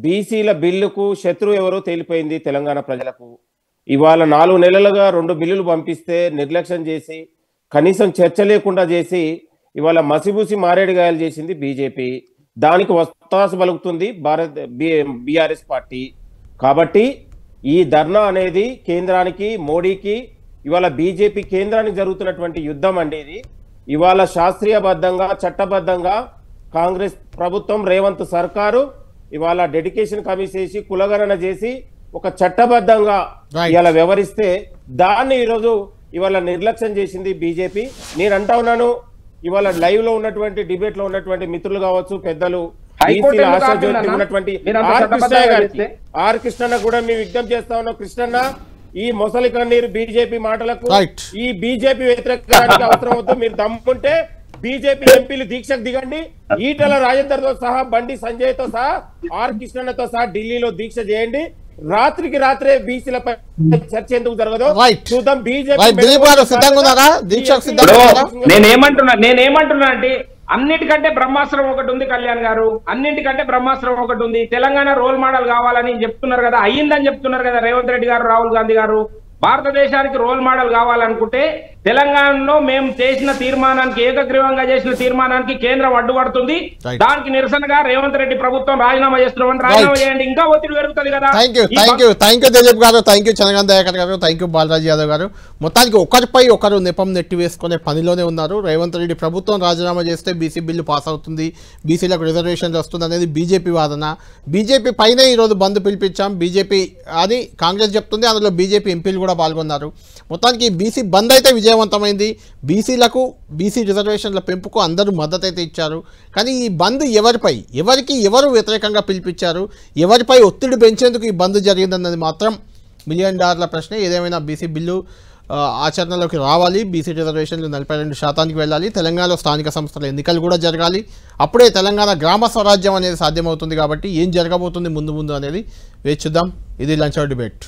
బీసీల బిల్లుకు శత్రువు ఎవరో తేలిపోయింది తెలంగాణ ప్రజలకు. ఇవాళ 4 నెలలుగా 2 బిల్లులు పంపిస్తే నిర్లక్ష్యం చేసి, కనీసం చర్చ లేకుండా చేసి, ఇవాళ మసిబూసి మారేడుగాయలు చేసింది బీజేపీ. దానికి వత్తాసు పలుకుతుంది బీఆర్ఎస్ పార్టీ. కాబట్టి ఈ ధర్నా అనేది కేంద్రానికి, మోడీకి, ఇవాళ బీజేపీ కేంద్రానికి జరుగుతున్నటువంటి యుద్ధం అనేది ఇవాళ శాస్త్రీయబద్ధంగా, చట్టబద్ధంగా కాంగ్రెస్ ప్రభుత్వం, రేవంత్ సర్కారు ఇవాళ డెడికేషన్ కమిషన్ చేసి, కులగణన చేసి, ఒక చట్టబద్ధంగా ఇవాళ వ్యవహరిస్తే దాన్ని ఇవాళ నిర్లక్ష్యం చేసింది బీజేపీ. నేను అంటా ఉన్నాను, ఇవాళ లైవ్ లో ఉన్నటువంటి, డిబేట్ లో ఉన్నటువంటి మిత్రులు కావచ్చు, పెద్దలు, ఉన్నటువంటి ఆర్ కృష్ణ కూడా మేము విజ్ఞప్తి చేస్తా ఉన్నాం. కృష్ణన్న, ఈ మొసలి కన్నీరు బీజేపీ మాటలకు Right. ఈ బీజేపీ వ్యతిరేకానికి అవసరం అవుతుంది. మీరు దమ్ముంటే బీజేపీ ఎంపీలు దీక్షకు దిగండి. ఈటల రాజేందర్ తో సహా బండి సంజయ్ తో సహా ఆర్ కృష్ణతో సహా ఢిల్లీలో దీక్ష చేయండి. రాత్రికి రాత్రే బీసీలపై చర్చ ఎందుకు జరగదు Right. చూద్దాం. Right. దిలీప్ గారు సిద్ధంగా ఉన్నారా? దీక్షకు సిద్ధంగా ఉన్నారా? నేనేమంటున్నా అంటే అన్నిటికంటే బ్రహ్మాస్త్రం ఒకటి ఉంది కళ్యాణ్ గారు, అన్నిటికంటే బ్రహ్మాస్త్రం ఒకటి ఉంది. తెలంగాణ రోల్ మోడల్ కావాలని చెప్తున్నారు కదా, అయ్యిందని చెప్తున్నారు కదా రేవంత్ రెడ్డి గారు, రాహుల్ గాంధీ గారు. భారతదేశానికి రోల్ మోడల్ కావాలనుకుంటే తెలంగాణలో మేము చేసిన తీర్మానానికి, ఏకగ్రీవంగా చేసిన తీర్మానానికి కేంద్రం అడ్డుపడుతుంది. Right. దానికి నిరసనగా రేవంత్ రెడ్డి ప్రభుత్వం రాజీనామా చేస్తున్నామని రాజీనామా చేయండి, ఇంకా ఒత్తిడి పెరుగుతుంది కదా. థ్యాంక్ యూ దిలీప్ గారు, థ్యాంక్ యూ చంద్రకాంత్ దయాకర్ గారు, థ్యాంక్ యూ బాలరాజు యాదవ్ గారు. మొత్తానికి ఒకరిపై ఒకరు నెపం నెట్టి వేసుకునే పనిలోనే ఉన్నారు. రేవంత్ రెడ్డి ప్రభుత్వం రాజీనామా చేస్తే బీసీ బిల్లు పాస్ అవుతుంది, బీసీలకు రిజర్వేషన్లు వస్తుంది అనేది బీజేపీ వాదన. బీజేపీ పైనే ఈరోజు బంద్ పిలిపించాం బీజేపీ అని కాంగ్రెస్ చెప్తుంది, అందులో బీజేపీ ఎంపీలు కూడా పాల్గొన్నారు. మొత్తానికి బీసీ బంద్ అయితే విజయవంతమైంది. బీసీలకు, బీసీ రిజర్వేషన్ల పెంపుకు అందరూ మద్దతు అయితే ఇచ్చారు. కానీ ఈ బంద్ ఎవరికి ఎవరు వ్యతిరేకంగా పిలిపించారు, ఎవరిపై ఒత్తిడి పెంచేందుకు ఈ బంద్ జరిగిందన్నది మాత్రం $1 మిలియన్ ప్రశ్న. ఏదేమైనా బీసీ బిల్లు ఆచరణలోకి రావాలి, బీసీ రిజర్వేషన్లు 42% వెళ్ళాలి, తెలంగాణలో స్థానిక సంస్థల ఎన్నికలు కూడా జరగాలి. అప్పుడే తెలంగాణ గ్రామ స్వరాజ్యం అనేది సాధ్యమవుతుంది. కాబట్టి ఏం జరగబోతుంది ముందు అనేది వేచి చూద్దాం. ఇది లంచ్ అవర్ డిబేట్.